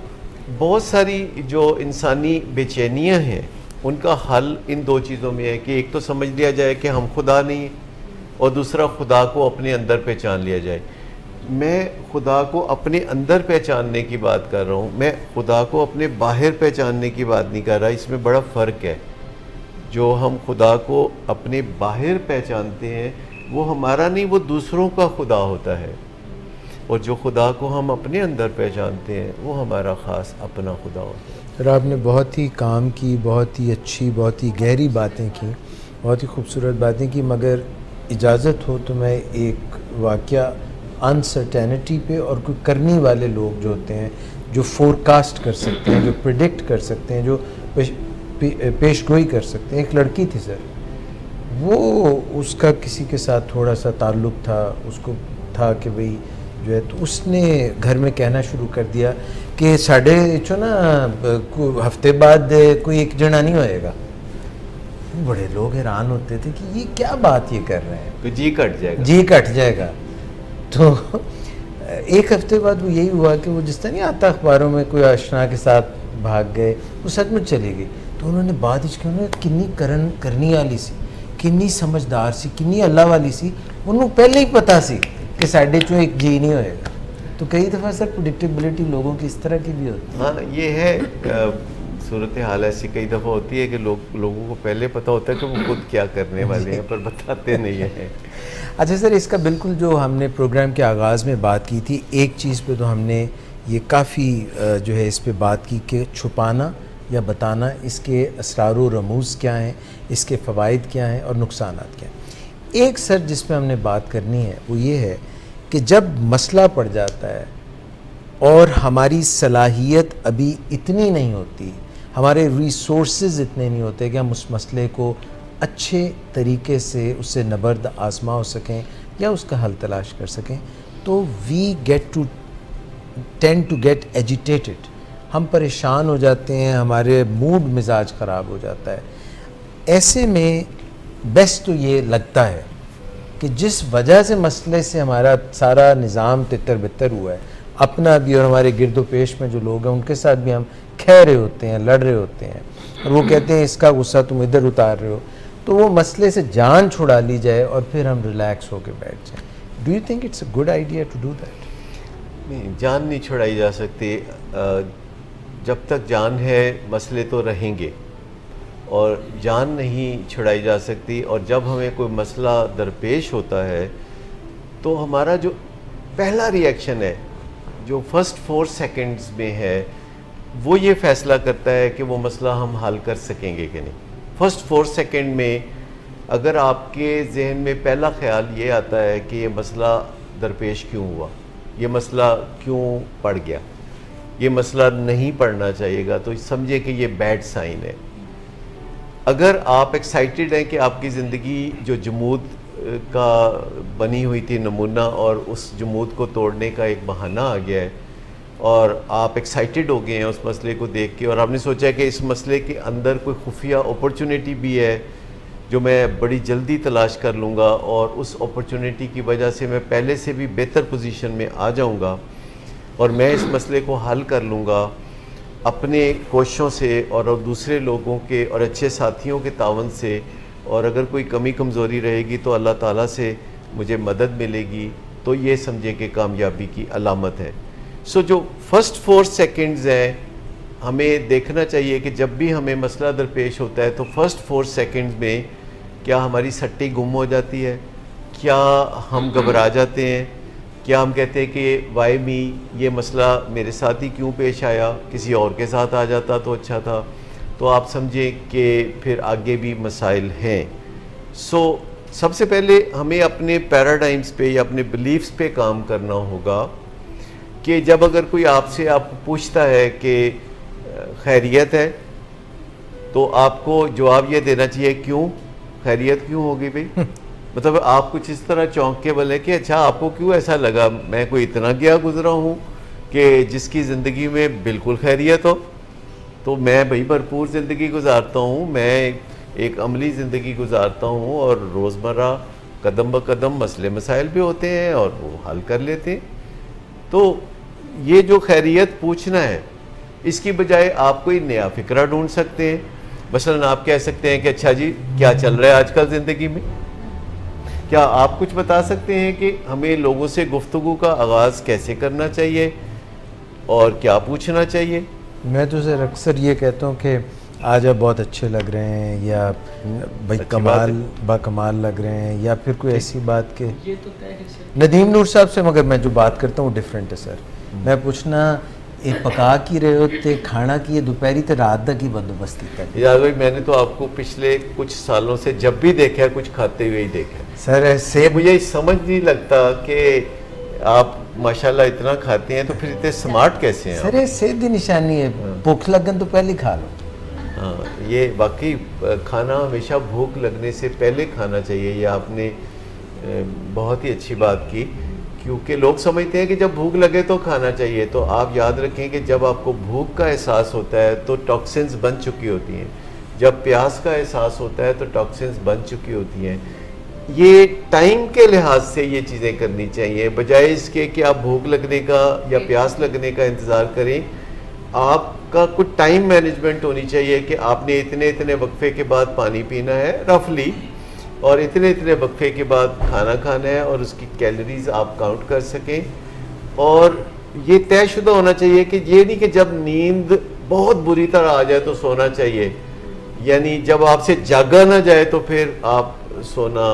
बहुत सारी जो इंसानी बेचैनियाँ हैं उनका हल इन 2 चीज़ों में है कि एक तो समझ लिया जाए कि हम खुदा नहीं, और दूसरा खुदा को अपने अंदर पहचान लिया जाए। मैं खुदा को अपने अंदर पहचानने की बात कर रहा हूँ, मैं खुदा को अपने बाहर पहचानने की बात नहीं कर रहा। इसमें बड़ा फ़र्क है। जो हम खुदा को अपने बाहर पहचानते हैं वो हमारा नहीं, वो दूसरों का खुदा होता है, और जो खुदा को हम अपने अंदर पहचानते हैं वो हमारा ख़ास अपना खुदा होता है। सर, आपने बहुत ही काम की, बहुत ही अच्छी, बहुत ही गहरी बातें की, बहुत ही खूबसूरत बातें की, मगर इजाज़त हो तो मैं एक वाक़या अनसर्टेनिटी पे और कोई करने वाले लोग जो होते हैं, जो फोरकास्ट कर सकते हैं, जो प्रिडिक्ट कर सकते हैं, जो पेशगोई कर सकते हैं। एक लड़की थी सर, वो उसका किसी के साथ थोड़ा सा ताल्लुक़ था, उसको था कि भाई जो है, तो उसने घर में कहना शुरू कर दिया कि साढ़े चो ना हफ्ते बाद कोई एक जना नहीं होएगा। बड़े लोग हैरान होते थे कि ये क्या बात ये कर रहे हैं, तो जी कट जाएगा, जी कट जाएगा। तो एक हफ्ते बाद वो यही हुआ कि वो जिस तरह नहीं आता अखबारों में कोई आशना के साथ भाग गए, वो सचमुच चली गई। तो उन्होंने बात इसकी उन्होंने किन्नी करनी वाली सी, किन्नी समझदार सी, किन्नी अल्लाह वाली सी, उन्होंने पहले ही पता सी कि साढ़े चो एक जी नहीं होएगा। तो कई दफ़ा सर प्रेडिक्टेबिलिटी लोगों की इस तरह की भी होती है। हाँ, ये है सूरत हाल ऐसी कई दफ़ा होती है कि लोगों को पहले पता होता है कि वो खुद क्या करने वाले हैं, पर बताते नहीं हैं। अच्छा सर, इसका बिल्कुल जो हमने प्रोग्राम के आगाज़ में बात की थी, एक चीज़ पे तो हमने ये काफ़ी जो है इस पे बात की कि छुपाना या बताना, इसके असरार व रमूज़ क्या हैं, इसके फ़वाइद क्या हैं और नुकसानात क्या हैं। एक सर जिस पे हमने बात करनी है वो ये है कि जब मसला पड़ जाता है और हमारी सलाहियत अभी इतनी नहीं होती, हमारे रिसोर्सेज इतने नहीं होते कि हम उस मसले को अच्छे तरीके से उससे नबर्द आजमा हो सकें या उसका हल तलाश कर सकें, तो we tend to get agitated, हम परेशान हो जाते हैं, हमारे मूड मिजाज ख़राब हो जाता है। ऐसे में बेस्ट तो ये लगता है कि जिस वजह से मसले से हमारा सारा निज़ाम तितर बितर हुआ है, अपना भी और हमारे गिरदो पेश में जो लोग हैं उनके साथ भी हम कह रहे होते हैं, लड़ रहे होते हैं, और वो कहते हैं इसका गुस्सा तुम इधर उतार रहे हो, तो वो मसले से जान छुड़ा ली जाए और फिर हम रिलैक्स होकर बैठ जाएं। Do you think it's a good idea to do that? नहीं, जान नहीं छुड़ाई जा सकती। जब तक जान है मसले तो रहेंगे, और जान नहीं छुड़ाई जा सकती। और जब हमें कोई मसला दरपेश होता है तो हमारा जो पहला रिएक्शन है, जो फर्स्ट 4 सेकंड्स में है, वो ये फ़ैसला करता है कि वो मसला हम हल कर सकेंगे कि नहीं। फर्स्ट 4 सेकंड में अगर आपके जहन में पहला ख्याल ये आता है कि ये मसला दरपेश क्यों हुआ, ये मसला क्यों पड़ गया, ये मसला नहीं पड़ना चाहिएगा, तो समझे कि ये बैड साइन है। अगर आप एक्साइटेड हैं कि आपकी ज़िंदगी जो जमूद का बनी हुई थी नमूना, और उस जमूद को तोड़ने का एक बहाना आ गया है, और आप एक्साइटेड हो गए हैं उस मसले को देख के, और आपने सोचा कि इस मसले के अंदर कोई खुफिया अपॉर्चुनिटी भी है जो मैं बड़ी जल्दी तलाश कर लूँगा, और उस अपॉर्चुनिटी की वजह से मैं पहले से भी बेहतर पोजीशन में आ जाऊँगा और मैं इस मसले को हल कर लूँगा अपने कोशिशों से और दूसरे लोगों के और अच्छे साथियों के तावन से, और अगर कोई कमी कमज़ोरी रहेगी तो अल्लाह ताला से मुझे मदद मिलेगी, तो ये समझे कि कामयाबी की अलामत है। सो जो फर्स्ट 4 सेकंड्स हैं, हमें देखना चाहिए कि जब भी हमें मसला दरपेश होता है तो फर्स्ट 4 सेकंड्स में क्या हमारी सट्टी गुम हो जाती है, क्या हम घबरा जाते हैं, क्या हम कहते हैं कि वाई मी, ये मसला मेरे साथ ही क्यों पेश आया, किसी और के साथ आ जाता तो अच्छा था, तो आप समझें कि फिर आगे भी मसाइल हैं। सो सबसे पहले हमें अपने पैराडाइम्स पे या अपने बिलीफ्स पे काम करना होगा कि जब अगर कोई आपसे आपको पूछता है कि खैरियत है, तो आपको जवाब ये देना चाहिए क्यों, खैरियत क्यों होगी भाई। मतलब आप कुछ इस तरह चौंक के बोले कि अच्छा आपको क्यों ऐसा लगा, मैं कोई इतना गया गुजरा हूँ कि जिसकी ज़िंदगी में बिल्कुल खैरियत हो, तो मैं भाई भरपूर ज़िंदगी गुजारता हूँ, मैं एक अमली ज़िंदगी गुजारता हूँ, और रोज़मर्रा कदम ब कदम मसले मसाइल भी होते हैं और वो हल कर लेते हैं। तो ये जो खैरियत पूछना है, इसकी बजाय आप कोई नया फ़िक्रा ढूंढ सकते हैं। मसलन आप कह सकते हैं कि अच्छा जी क्या चल रहा है आजकल ज़िंदगी में, क्या आप कुछ बता सकते हैं कि हमें लोगों से गुफ्तगू का आगाज़ कैसे करना चाहिए और क्या पूछना चाहिए। मैं तो सर अक्सर ये कहता हूँ कि आज आप बहुत अच्छे लग रहे हैं, या भाई कमाल बाकमाल लग रहे हैं, या फिर कोई ऐसी बात के ये तो तय है सर। नदीम नूर साहब से मगर मैं जो बात करता हूँ डिफरेंट है सर। मैं पूछना ये पका की रहे हो ते खाना की दोपहरी तो रात तक ही बंदोबस्ती कर यार भाई, मैंने तो आपको पिछले कुछ सालों से जब भी देखा है कुछ खाते हुए ही देखा है सर। ऐसे मुझे समझ नहीं लगता कि आप माशाल्लाह इतना खाते हैं तो फिर इतने स्मार्ट कैसे हैं सर? ये सेहत की निशानी है, भूख लगन तो पहले खा लो। हाँ, ये बाकी खाना हमेशा भूख लगने से पहले खाना चाहिए, ये आपने बहुत ही अच्छी बात की, क्योंकि लोग समझते हैं कि जब भूख लगे तो खाना चाहिए। तो आप याद रखें कि जब आपको भूख का एहसास होता है तो टॉक्सिन्स बन चुकी होती हैं, जब प्यास का एहसास होता है तो टॉक्सिन्स बन चुकी होती हैं। ये टाइम के लिहाज से ये चीज़ें करनी चाहिए, बजाय इसके कि आप भूख लगने का या प्यास लगने का इंतज़ार करें। आपका कुछ टाइम मैनेजमेंट होनी चाहिए कि आपने इतने इतने वक्फे के बाद पानी पीना है रफली, और इतने इतने वक्फे के बाद खाना खाना है, और उसकी कैलोरीज आप काउंट कर सकें। और ये तयशुदा होना चाहिए कि ये नहीं कि जब नींद बहुत बुरी तरह आ जाए तो सोना चाहिए, यानी जब आपसे जागा ना जाए तो फिर आप सोना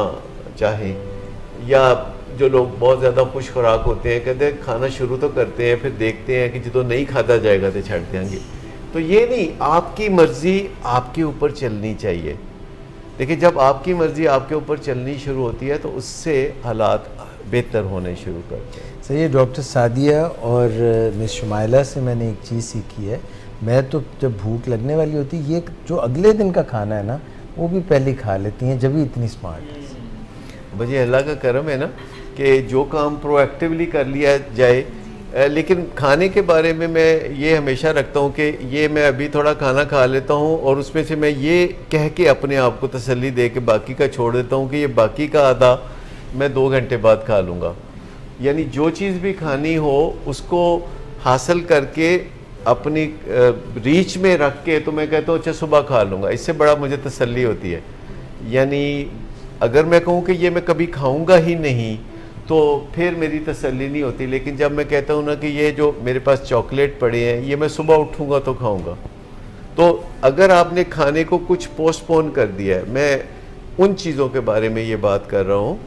चाहें। या जो लोग बहुत ज़्यादा खुश खुराक होते हैं, कहते हैं खाना शुरू तो करते हैं, फिर देखते हैं कि जो नहीं खाता जाएगा तो छੱਡ देंगे। तो ये नहीं, आपकी मर्ज़ी आपके ऊपर चलनी चाहिए। देखिए, जब आपकी मर्ज़ी आपके ऊपर चलनी शुरू होती है तो उससे हालात बेहतर होने शुरू करते हैं। सही है। डॉक्टर सादिया और मिस शुमाइला से मैंने एक चीज़ सीखी है, मैं तो जब भूख लगने वाली होती है, ये जो अगले दिन का खाना है ना, वो भी पहले खा लेती हैं, जब भी इतनी स्मार्ट है। मुझे अल्लाह का करम है ना कि जो काम प्रोएक्टिवली कर लिया जाए। लेकिन खाने के बारे में मैं ये हमेशा रखता हूँ कि ये मैं अभी थोड़ा खाना खा लेता हूँ और उसमें से मैं ये कह के अपने आप को तसल्ली दे के बाकी का छोड़ देता हूँ कि ये बाकी का आधा मैं 2 घंटे बाद खा लूँगा। यानी जो चीज़ भी खानी हो उसको हासिल करके अपनी रीच में रख के तो मैं कहता हूँ अच्छा सुबह खा लूँगा, इससे बड़ा मुझे तसल्ली होती है। यानी अगर मैं कहूँ कि ये मैं कभी खाऊँगा ही नहीं तो फिर मेरी तसल्ली नहीं होती। लेकिन जब मैं कहता हूँ ना कि ये जो मेरे पास चॉकलेट पड़े हैं ये मैं सुबह उठूँगा तो खाऊँगा, तो अगर आपने खाने को कुछ पोस्टपोन कर दिया है, मैं उन चीज़ों के बारे में ये बात कर रहा हूँ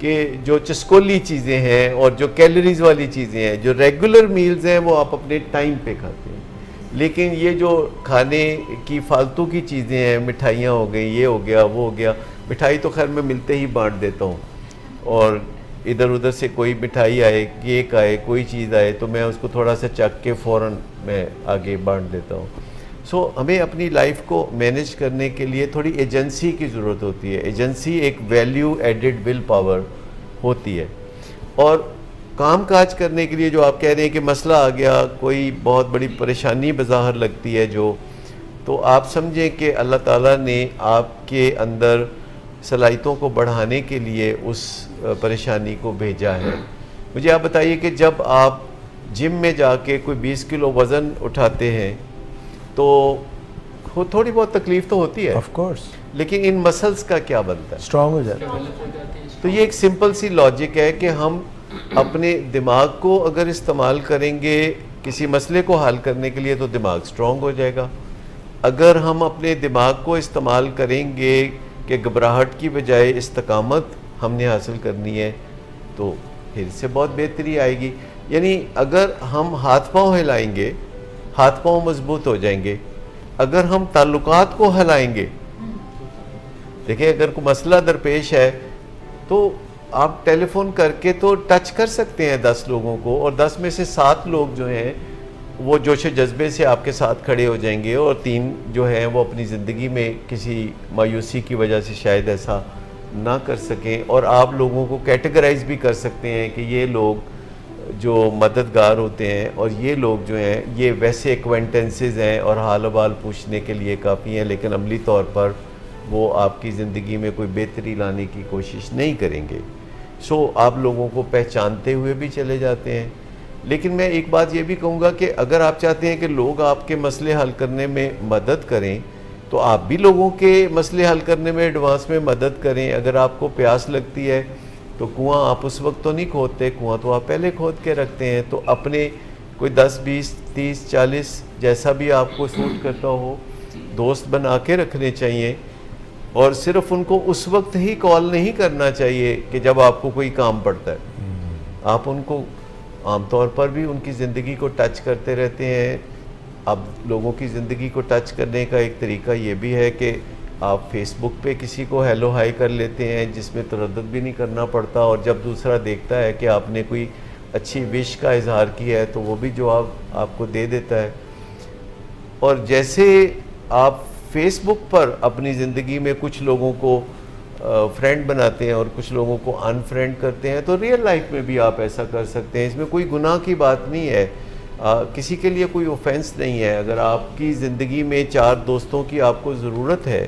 कि जो चस्कोली चीज़ें हैं और जो कैलोरीज़ वाली चीज़ें हैं, जो रेगुलर मील्स हैं वो आप अपने टाइम पे खाते हैं। लेकिन ये जो खाने की फालतू की चीज़ें हैं, मिठाइयाँ हो गई, ये हो गया, वो हो गया। मिठाई तो खैर मैं मिलते ही बांट देता हूँ, और इधर उधर से कोई मिठाई आए, केक आए, कोई चीज़ आए तो मैं उसको थोड़ा सा चख के फ़ौरन मैं आगे बांट देता हूँ। सो हमें अपनी लाइफ को मैनेज करने के लिए थोड़ी एजेंसी की ज़रूरत होती है। एजेंसी एक वैल्यू एडेड विल पावर होती है। और काम काज करने के लिए जो आप कह रहे हैं कि मसला आ गया, कोई बहुत बड़ी परेशानी बज़ाहिर लगती है जो, तो आप समझें कि अल्लाह ताला ने आपके अंदर सलाहियतों को बढ़ाने के लिए उस परेशानी को भेजा है। मुझे आप बताइए कि जब आप जिम में जाके कोई 20 किलो वज़न उठाते हैं तो थोड़ी बहुत तकलीफ़ तो होती है, ऑफ कोर्स, लेकिन इन मसल्स का क्या बनता है? स्ट्रॉन्ग हो जाता है। तो ये एक सिंपल सी लॉजिक है कि हम अपने दिमाग को अगर इस्तेमाल करेंगे किसी मसले को हल करने के लिए तो दिमाग स्ट्रॉन्ग हो जाएगा। अगर हम अपने दिमाग को इस्तेमाल करेंगे कि घबराहट की बजाय इस्तकामत हमने हासिल करनी है तो फिर से बहुत बेहतरी आएगी। यानी अगर हम हाथ पांव हिलाएंगे, हाथ पांव मजबूत हो जाएंगे। अगर हम ताल्लुकात को हिलाएंगे, देखिए अगर कोई मसला दरपेश है तो आप टेलीफोन करके तो टच कर सकते हैं 10 लोगों को, और 10 में से 7 लोग जो हैं वो जोश जज्बे से आपके साथ खड़े हो जाएंगे, और 3 जो हैं वो अपनी ज़िंदगी में किसी मायूसी की वजह से शायद ऐसा ना कर सकें। और आप लोगों को कैटेगराइज भी कर सकते हैं कि ये लोग जो मददगार होते हैं और ये लोग जो हैं ये वैसे एक्वेंटेंसेस हैं और हाल अहवाल पूछने के लिए काफ़ी हैं, लेकिन अमली तौर पर वो आपकी ज़िंदगी में कोई बेहतरी लाने की कोशिश नहीं करेंगे। सो आप लोगों को पहचानते हुए भी चले जाते हैं। लेकिन मैं एक बात ये भी कहूँगा कि अगर आप चाहते हैं कि लोग आपके मसले हल करने में मदद करें तो आप भी लोगों के मसले हल करने में एडवांस में मदद करें। अगर आपको प्यास लगती है तो कुआं आप उस वक्त तो नहीं खोदते, कुआं तो आप पहले खोद के रखते हैं। तो अपने कोई 10, 20, 30, 40 जैसा भी आपको सूट करता हो दोस्त बना के रखने चाहिए, और सिर्फ उनको उस वक्त ही कॉल नहीं करना चाहिए कि जब आपको कोई काम पड़ता है। आप उनको आमतौर पर भी उनकी ज़िंदगी को टच करते रहते हैं। अब लोगों की ज़िंदगी को टच करने का एक तरीका ये भी है कि आप फेसबुक पे किसी को हेलो हाई कर लेते हैं जिसमें तरद्दुद भी नहीं करना पड़ता, और जब दूसरा देखता है कि आपने कोई अच्छी विश का इजहार किया है तो वो भी जवाब आपको दे देता है। और जैसे आप फेसबुक पर अपनी ज़िंदगी में कुछ लोगों को फ्रेंड बनाते हैं और कुछ लोगों को अनफ्रेंड करते हैं, तो रियल लाइफ में भी आप ऐसा कर सकते हैं। इसमें कोई गुनाह की बात नहीं है। किसी के लिए कोई ऑफेंस नहीं है। अगर आपकी ज़िंदगी में 4 दोस्तों की आपको ज़रूरत है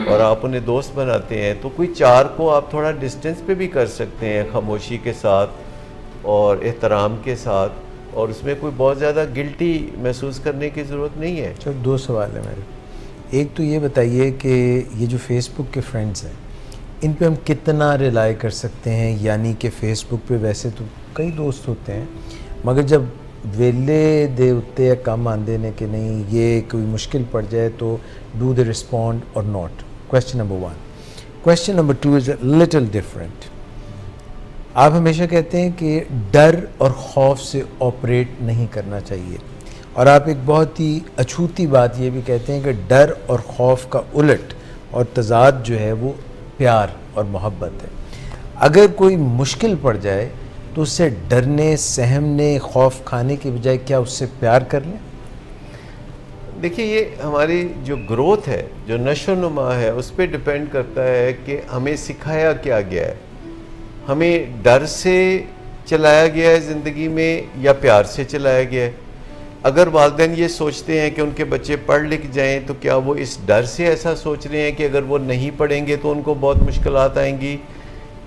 और आप उन्हें दोस्त बनाते हैं, तो कोई 4 को आप थोड़ा डिस्टेंस पे भी कर सकते हैं, खामोशी के साथ और एहतराम के साथ, और उसमें कोई बहुत ज़्यादा गिल्टी महसूस करने की ज़रूरत नहीं है। चलो 2 सवाल है मेरे। एक तो ये बताइए कि ये जो फेसबुक के फ्रेंड्स हैं, इन पे हम कितना रिलाई कर सकते हैं? यानी कि फ़ेसबुक पे वैसे तो कई दोस्त होते हैं, मगर जब वेले दे उत्ते या कम आंदे ने कि नहीं ये कोई मुश्किल पड़ जाए तो डू दे रिस्पॉन्ड और not? Question number 1। Question number 2 is a little different. आप हमेशा कहते हैं कि डर और खौफ से ऑपरेट नहीं करना चाहिए, और आप एक बहुत ही अछूती बात ये भी कहते हैं कि डर और खौफ का उलट और तज़ाद जो है वो प्यार और मोहब्बत है। अगर कोई मुश्किल पड़ जाए तो उससे डरने, सहमने, खौफ खाने की बजाय क्या उससे प्यार कर लें? देखिए, ये हमारी जो ग्रोथ है, जो नशो नुमा है, उस पर डिपेंड करता है कि हमें सिखाया क्या गया है। हमें डर से चलाया गया है ज़िंदगी में या प्यार से चलाया गया है? अगर वालिदैन ये सोचते हैं कि उनके बच्चे पढ़ लिख जाएं, तो क्या वो इस डर से ऐसा सोच रहे हैं कि अगर वो नहीं पढ़ेंगे तो उनको बहुत मुश्किलात आएंगी,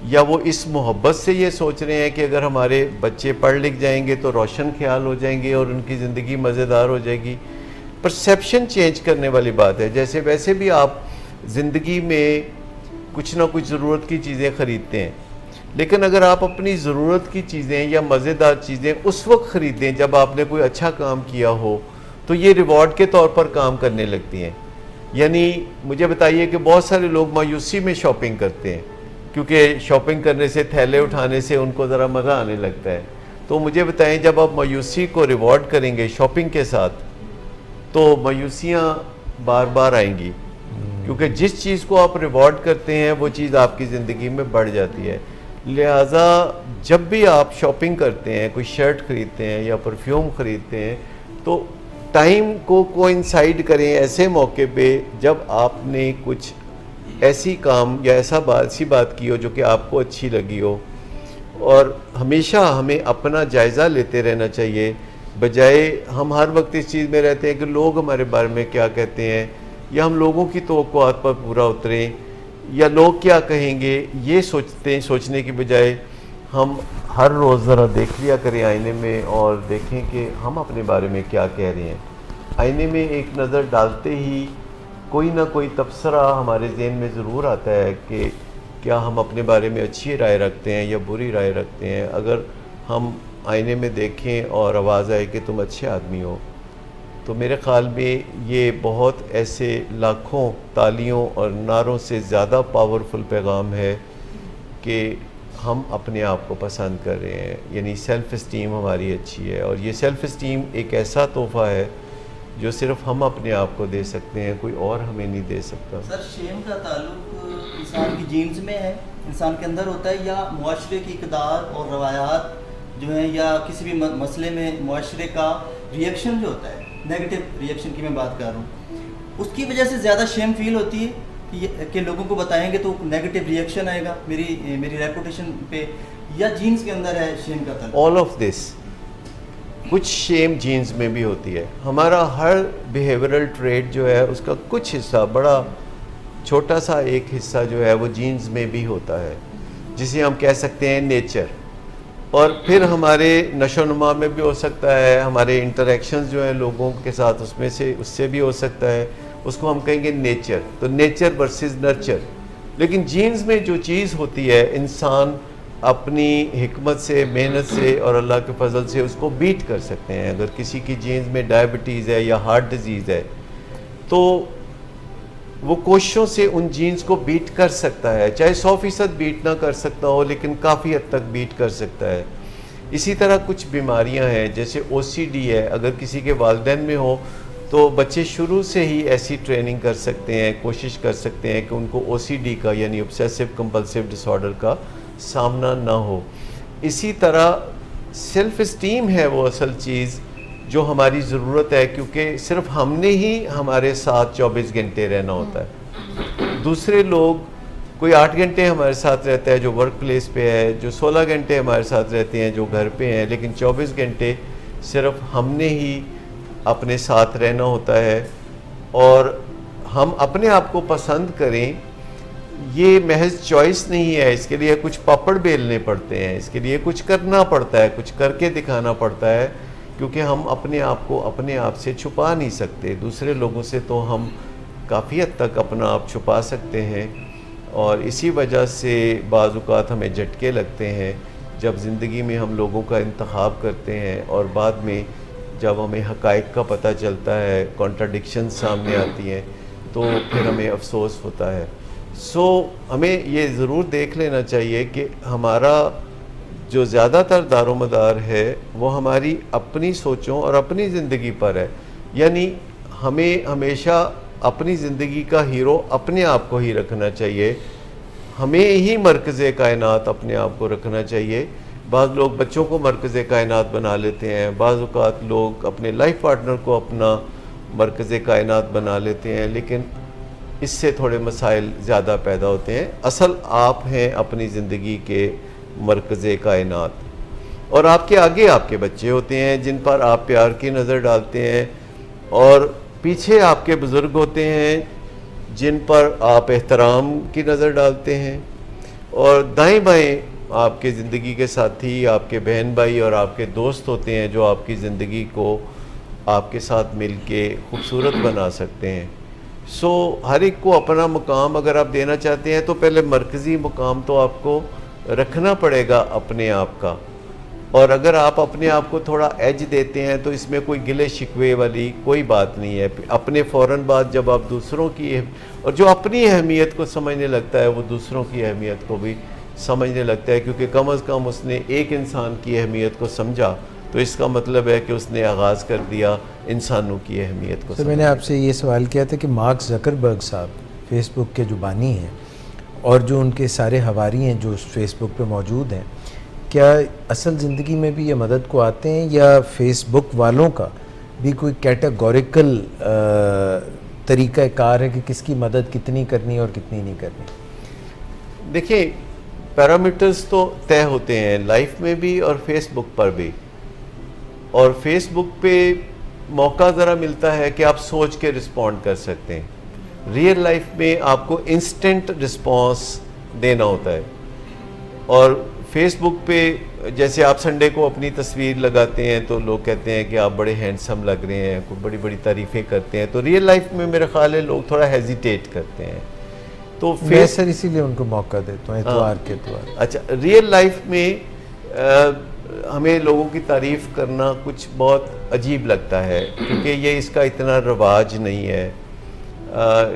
या वो इस मोहब्बत से ये सोच रहे हैं कि अगर हमारे बच्चे पढ़ लिख जाएंगे तो रोशन ख्याल हो जाएंगे और उनकी ज़िंदगी मज़ेदार हो जाएगी? परसेप्शन चेंज करने वाली बात है। जैसे वैसे भी आप ज़िंदगी में कुछ ना कुछ ज़रूरत की चीज़ें ख़रीदते हैं, लेकिन अगर आप अपनी ज़रूरत की चीज़ें या मज़ेदार चीज़ें उस वक्त ख़रीदें जब आपने कोई अच्छा काम किया हो, तो ये रिवॉर्ड के तौर पर काम करने लगती हैं। यानी मुझे बताइए कि बहुत सारे लोग मायूसी में शॉपिंग करते हैं, क्योंकि शॉपिंग करने से, थैले उठाने से उनको ज़रा मज़ा आने लगता है। तो मुझे बताएं, जब आप मायूसी को रिवॉर्ड करेंगे शॉपिंग के साथ, तो मायूसियाँ बार बार आएंगी, क्योंकि जिस चीज़ को आप रिवॉर्ड करते हैं वो चीज़ आपकी ज़िंदगी में बढ़ जाती है। लिहाजा जब भी आप शॉपिंग करते हैं, कोई शर्ट ख़रीदते हैं या परफ्यूम ख़रीदते हैं, तो टाइम को कोइंसाइड करें ऐसे मौके पे जब आपने कुछ ऐसी काम या ऐसी बात की हो जो कि आपको अच्छी लगी हो। और हमेशा हमें अपना जायज़ा लेते रहना चाहिए, बजाय हम हर वक्त इस चीज़ में रहते हैं कि लोग हमारे बारे में क्या कहते हैं, या हम लोगों की तवक्कुआत पर पूरा उतरें, या लोग क्या कहेंगे ये सोचने की बजाय हम हर रोज़ ज़रा देख लिया करें आईने में और देखें कि हम अपने बारे में क्या कह रहे हैं। आईने में एक नज़र डालते ही कोई ना कोई तबसरा हमारे ज़हन में ज़रूर आता है कि क्या हम अपने बारे में अच्छी राय रखते हैं या बुरी राय रखते हैं। अगर हम आईने में देखें और आवाज़ आए कि तुम अच्छे आदमी हो, तो मेरे ख़्याल में ये बहुत ऐसे लाखों तालियों और नारों से ज़्यादा पावरफुल पैगाम है कि हम अपने आप को पसंद कर रहे हैं, यानी सेल्फ़ इस्टीम हमारी अच्छी है। और ये सेल्फ़ इस्टीम एक ऐसा तोहफ़ा है जो सिर्फ हम अपने आप को दे सकते हैं, कोई और हमें नहीं दे सकता। सर, शेम का ताल्लुक इंसान की जीन्स में है, इंसान के अंदर होता है, या मुआशरे की इक़दार और रवायात जो है, या किसी भी मसले में मुआशरे का रिएक्शन जो होता है, नेगेटिव रिएक्शन की मैं बात कर रहा हूँ, उसकी वजह से ज़्यादा शेम फील होती है कि लोगों को बताएंगे तो नेगेटिव रिएक्शन आएगा मेरी रेपुटेशन पे, या जीन्स के अंदर है शेम का ताल्लुक? All of this. कुछ शेम जीन्स में भी होती है। हमारा हर बिहेवियरल ट्रेट जो है उसका कुछ हिस्सा, बड़ा छोटा सा एक हिस्सा जो है वो जीन्स में भी होता है, जिसे हम कह सकते हैं नेचर। और फिर हमारे नशोनुमा में भी हो सकता है, हमारे इंटरेक्शंस जो हैं लोगों के साथ उससे भी हो सकता है, उसको हम कहेंगे नेचर। तो नेचर वर्सेस नर्चर। लेकिन जीन्स में जो चीज़ होती है, इंसान अपनी हिकमत से, मेहनत से और अल्लाह के फजल से उसको बीट कर सकते हैं। अगर किसी की जीन्स में डायबिटीज़ है या हार्ट डिजीज़ है, तो वो कोशिशों से उन जीन्स को बीट कर सकता है, चाहे 100% बीट ना कर सकता हो, लेकिन काफ़ी हद तक बीट कर सकता है। इसी तरह कुछ बीमारियां हैं, जैसे OCD है, अगर किसी के वालिदैन में हो तो बच्चे शुरू से ही ऐसी ट्रेनिंग कर सकते हैं, कोशिश कर सकते हैं कि उनको OCD का यानी ऑब्सेसिव कंपल्सिव डिसऑर्डर का सामना ना हो। इसी तरह सेल्फ़ इस्टीम है वो असल चीज़ जो हमारी ज़रूरत है, क्योंकि सिर्फ हमने ही हमारे साथ 24 घंटे रहना होता है। दूसरे लोग, कोई 8 घंटे हमारे साथ रहता है जो वर्क प्लेस पे है, जो 16 घंटे हमारे साथ रहते हैं जो घर पे हैं, लेकिन 24 घंटे सिर्फ हमने ही अपने साथ रहना होता है और हम अपने आप को पसंद करें, ये महज चॉइस नहीं है। इसके लिए कुछ पापड़ बेलने पड़ते हैं, इसके लिए कुछ करना पड़ता है, कुछ करके दिखाना पड़ता है, क्योंकि हम अपने आप को अपने आप से छुपा नहीं सकते। दूसरे लोगों से तो हम काफ़ी हद तक अपना आप छुपा सकते हैं और इसी वजह से बाज़ औक़ात हमें झटके लगते हैं जब ज़िंदगी में हम लोगों का इंतखाब करते हैं और बाद में जब हमें हक़ाइक़ का पता चलता है, कॉन्ट्राडिक्शन सामने आती हैं, तो फिर हमें अफसोस होता है। हमें ये ज़रूर देख लेना चाहिए कि हमारा जो ज़्यादातर दारोमदार है वो हमारी अपनी सोचों और अपनी ज़िंदगी पर है। यानी हमें हमेशा अपनी ज़िंदगी का हीरो अपने आप को ही रखना चाहिए, हमें ही मरकज़े कायनात अपने आप को रखना चाहिए। बाज़ लोग बच्चों को मरकज़े कायनात बना लेते हैं, बाज़ औक़ात लोग अपने लाइफ पार्टनर को अपना मरकज़े कायनात बना लेते हैं, लेकिन इससे थोड़े मसाइल ज़्यादा पैदा होते हैं। असल आप हैं अपनी ज़िंदगी के मरकज़े कायनात और आपके आगे आपके बच्चे होते हैं जिन पर आप प्यार की नज़र डालते हैं और पीछे आपके बुज़ुर्ग होते हैं जिन पर आप एहतराम की नज़र डालते हैं और दाएं बाएं आपके ज़िंदगी के साथी, आपके बहन भाई और आपके दोस्त होते हैं जो आपकी ज़िंदगी को आपके साथ मिल के खूबसूरत बना सकते हैं। हर एक को अपना मुकाम अगर आप देना चाहते हैं तो पहले मरकज़ी मुकाम तो आपको रखना पड़ेगा अपने आप का, और अगर आप अपने आप को थोड़ा एज देते हैं तो इसमें कोई गिले शिकवे वाली कोई बात नहीं है। अपने फ़ौरन बाद जब आप दूसरों की और जो अपनी अहमियत को समझने लगता है वो दूसरों की अहमियत को भी समझने लगता है, क्योंकि कम अज़ कम उसने एक इंसान की अहमियत को समझा तो इसका मतलब है कि उसने आगाज़ कर दिया इंसानों की अहमियत को। मैंने आपसे ये सवाल किया था कि मार्क ज़करबर्ग साहब फेसबुक के जो बानी हैं और जो उनके सारे हवारी हैं जो फेसबुक पे मौजूद हैं, क्या असल ज़िंदगी में भी ये मदद को आते हैं या फेसबुक वालों का भी कोई कैटेगोरिकल तरीक़ाकार है कि किसकी मदद कितनी करनी और कितनी नहीं करनी? देखिए, पैरामीटर्स तो तय होते हैं लाइफ में भी और फेसबुक पर भी, और फेसबुक पे मौका ज़रा मिलता है कि आप सोच के रिस्पॉन्ड कर सकते हैं। रियल लाइफ में आपको इंस्टेंट रिस्पॉन्स देना होता है और फेसबुक पे जैसे आप संडे को अपनी तस्वीर लगाते हैं तो लोग कहते हैं कि आप बड़े हैंडसम लग रहे हैं, कोई बड़ी बड़ी तारीफ़ें करते हैं, तो रियल लाइफ में मेरा ख्याल है लोग थोड़ा हेजिटेट करते हैं। तो सर इसीलिए उनको मौका देता हूँ एतवार के एतवार। अच्छा, रियल लाइफ में हमें लोगों की तारीफ़ करना कुछ बहुत अजीब लगता है क्योंकि ये इसका इतना रवाज नहीं है।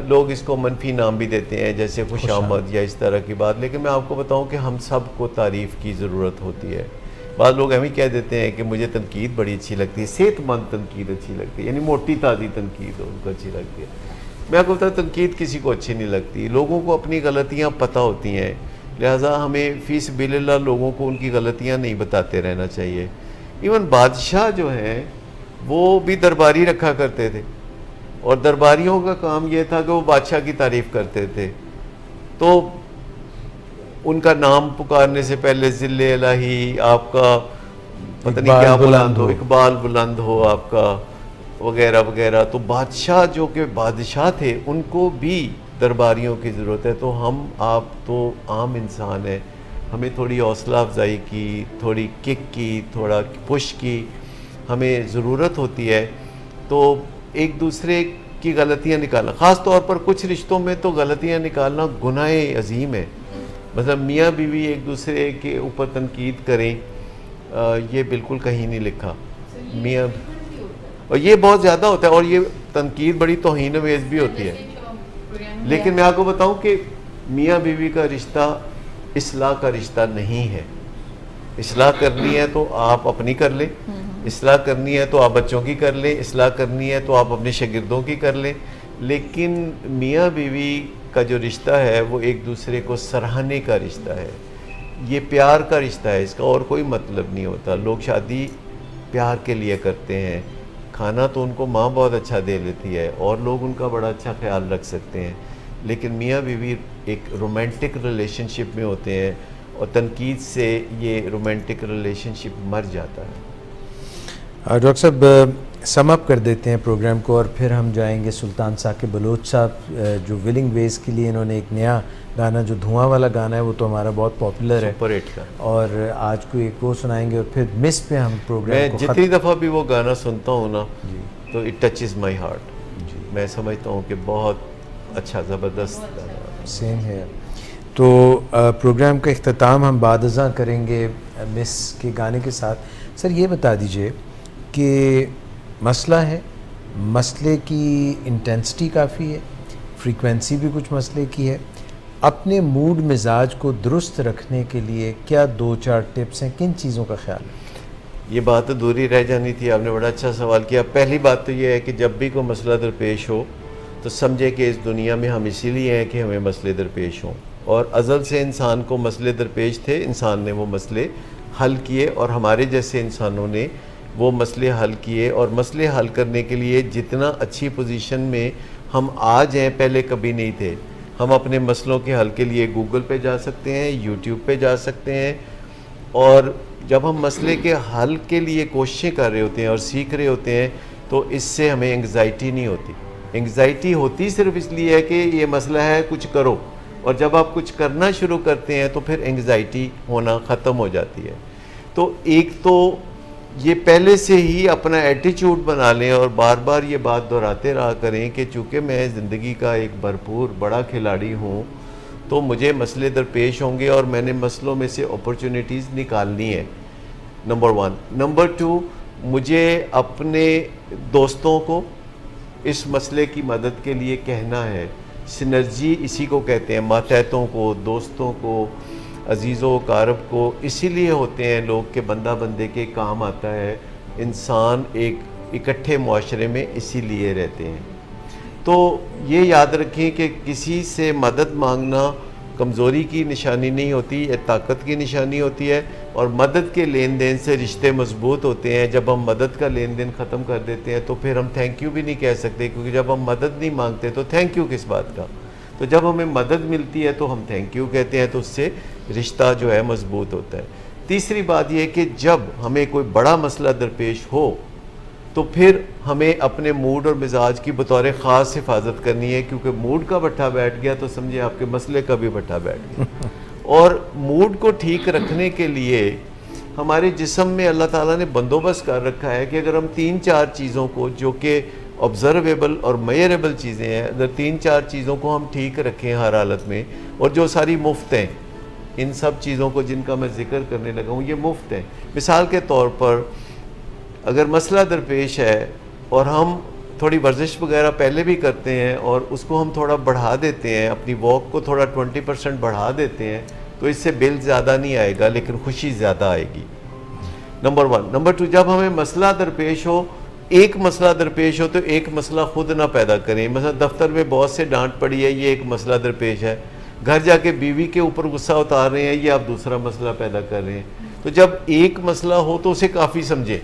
लोग इसको मनफी नाम भी देते हैं जैसे खुशामद या इस तरह की बात, लेकिन मैं आपको बताऊं कि हम सब को तारीफ़ की ज़रूरत होती है। बाद लोग हमें कह देते हैं कि मुझे तनकीद बड़ी अच्छी लगती है, सेहतमंद तनकीद अच्छी लगती है, यानी मोटी ताज़ी तनकीद उनको अच्छी लगती है। मैं आपको बताऊँ तनकीद किसी को अच्छी नहीं लगती, लोगों को अपनी गलतियाँ पता होती हैं, लिहाजा हमें फ़ी सबिलिल्लाह लोगों को उनकी गलतियाँ नहीं बताते रहना चाहिए। इवन बादशाह जो हैं वो भी दरबारी रखा करते थे और दरबारियों का काम ये था कि वो बादशाह की तारीफ़ करते थे, तो उनका नाम पुकारने से पहले ज़िल्ले इलाही, आपका पता नहीं क्या बुलंद हो, इकबाल बुलंद हो आपका, वगैरह वगैरह। तो बादशाह जो कि बादशाह थे उनको भी दरबारियों की ज़रूरत है। तो हम आप तो आम इंसान हैं, हमें थोड़ी हौसला अफजाई की, थोड़ी किक की, थोड़ा पुश की हमें ज़रूरत होती है। तो एक दूसरे की गलतियाँ निकालना, ख़ास तौर पर कुछ रिश्तों में तो गलतियाँ निकालना गुनाह अजीम है। मतलब मियाँ बीवी एक दूसरे के ऊपर तनकीद करें, ये बिल्कुल कहीं नहीं लिखा मियाँ, और ये बहुत ज़्यादा होता है और ये तनकीद बड़ी तौहीन अमेज़ भी होती है। लेकिन मैं आपको बताऊं कि मियाँ बीवी का रिश्ता इस्लाह का रिश्ता नहीं है। इस्लाह करनी है तो आप अपनी कर लें, इस्लाह करनी है तो आप बच्चों की कर लें, इस्लाह करनी है तो आप अपने शागिर्दों की कर लें, लेकिन मियाँ बीवी का जो रिश्ता है वो एक दूसरे को सराहने का रिश्ता है, ये प्यार का रिश्ता है, इसका और कोई मतलब नहीं होता। लोग शादी प्यार के लिए करते हैं, खाना तो उनको माँ बहुत अच्छा दे लेती है और लोग उनका बड़ा अच्छा ख्याल रख सकते हैं, लेकिन मियाँ बीवी एक रोमांटिक रिलेशनशिप में होते हैं और तनकीद से ये रोमांटिक रिलेशनशिप मर जाता है। डॉक्टर साहब सम अप कर देते हैं प्रोग्राम को और फिर हम जाएंगे सुल्तान साकिब बलोच साहब, जो विलिंग वेज के लिए इन्होंने एक नया गाना, जो धुआं वाला गाना है, वो तो हमारा बहुत पॉपुलर है, सुपर हिट का, और आज को एक वो सुनाएंगे और फिर मिस पे हम प्रोग्राम मैं को जितनी दफ़ा भी वो गाना सुनता हूँ ना तो इट टचेस माई हार्ट। मैं समझता हूँ कि बहुत अच्छा, ज़बरदस्त सेम है। तो प्रोग्राम का इख्तिताम हम बादज़ा करेंगे मिस के गाने के साथ। सर ये बता दीजिए कि मसला है, मसले की इंटेंसिटी काफ़ी है, फ्रीक्वेंसी भी कुछ मसले की है, अपने मूड मिजाज को दुरुस्त रखने के लिए क्या 2-4 टिप्स हैं, किन चीज़ों का ख्याल है? ये बात अधूरी रह जानी थी, आपने बड़ा अच्छा सवाल किया। पहली बात तो ये है कि जब भी कोई मसला दरपेश हो तो समझे कि इस दुनिया में हम इसीलिए हैं कि हमें मसले दरपेश हों, और अज़ल से इंसान को मसले दरपेश थे, इंसान ने वो मसले हल किए और हमारे जैसे इंसानों ने वो मसले हल किए। और मसले हल करने के लिए जितना अच्छी पोजीशन में हम आज हैं, पहले कभी नहीं थे। हम अपने मसलों के हल के लिए गूगल पे जा सकते हैं, यूट्यूब पे जा सकते हैं, और जब हम मसले के हल के लिए कोशिशें कर रहे होते हैं और सीख रहे होते हैं तो इससे हमें एंग्जाइटी नहीं होती। एंग्जाइटी होती सिर्फ इसलिए है कि ये मसला है, कुछ करो, और जब आप कुछ करना शुरू करते हैं तो फिर एंग्जाइटी होना ख़त्म हो जाती है। तो एक तो ये पहले से ही अपना एटीट्यूड बना लें और बार बार ये बात दोहराते रहा करें कि चूँकि मैं ज़िंदगी का एक भरपूर बड़ा खिलाड़ी हूँ तो मुझे मसले दरपेश होंगे और मैंने मसलों में से अपॉर्चुनिटीज़ निकालनी है, नंबर 1। नंबर 2, मुझे अपने दोस्तों को इस मसले की मदद के लिए कहना है। सिनर्जी इसी को कहते हैं, मातहतों को, दोस्तों को, अजीज़ों कारब को इसीलिए होते हैं लोग के बंदा बंदे के काम आता है। इंसान एक इकट्ठे मुआशरे में इसीलिए रहते हैं। तो ये याद रखें कि किसी से मदद मांगना कमज़ोरी की निशानी नहीं होती, ये ताकत की निशानी होती है, और मदद के लेन देन से रिश्ते मजबूत होते हैं। जब हम मदद का लेन देन ख़त्म कर देते हैं तो फिर हम थैंक यू भी नहीं कह सकते, क्योंकि जब हम मदद नहीं मांगते तो थैंक यू किस बात का। तो जब हमें मदद मिलती है तो हम थैंक यू कहते हैं, तो उससे रिश्ता जो है मजबूत होता है। तीसरी बात यह कि जब हमें कोई बड़ा मसला दरपेश हो तो फिर हमें अपने मूड और मिजाज की बतौर ख़ास हिफाजत करनी है, क्योंकि मूड का भट्ठा बैठ गया तो समझिए आपके मसले का भी भट्ठा बैठ गया। और मूड को ठीक रखने के लिए हमारे जिस्म में अल्लाह ताला ने बंदोबस्त कर रखा है कि अगर हम 3-4 चीज़ों को, जो कि ऑब्ज़र्वेबल और मेजरेबल चीज़ें हैं, अगर 3-4 चीज़ों को हम ठीक रखें हर हालत में, और जो सारी मुफ्त हैं, इन सब चीज़ों को जिनका मैं जिक्र करने लगा हूँ ये मुफ्त हैं। मिसाल के तौर पर अगर मसला दरपेश है और हम थोड़ी वर्जिश वगैरह पहले भी करते हैं और उसको हम थोड़ा बढ़ा देते हैं, अपनी वॉक को थोड़ा 20% बढ़ा देते हैं, तो इससे बिल ज़्यादा नहीं आएगा लेकिन खुशी ज़्यादा आएगी, नंबर 1। नंबर 2, जब हमें मसला दरपेश हो, एक मसला दरपेश हो तो एक मसला खुद ना पैदा करें। मतलब दफ्तर में बॉस से डांट पड़ी है, ये एक मसला दरपेश है। घर जाके बीवी के ऊपर गुस्सा उतार रहे हैं, ये आप दूसरा मसला पैदा कर रहे हैं। तो जब एक मसला हो तो उसे काफ़ी समझें,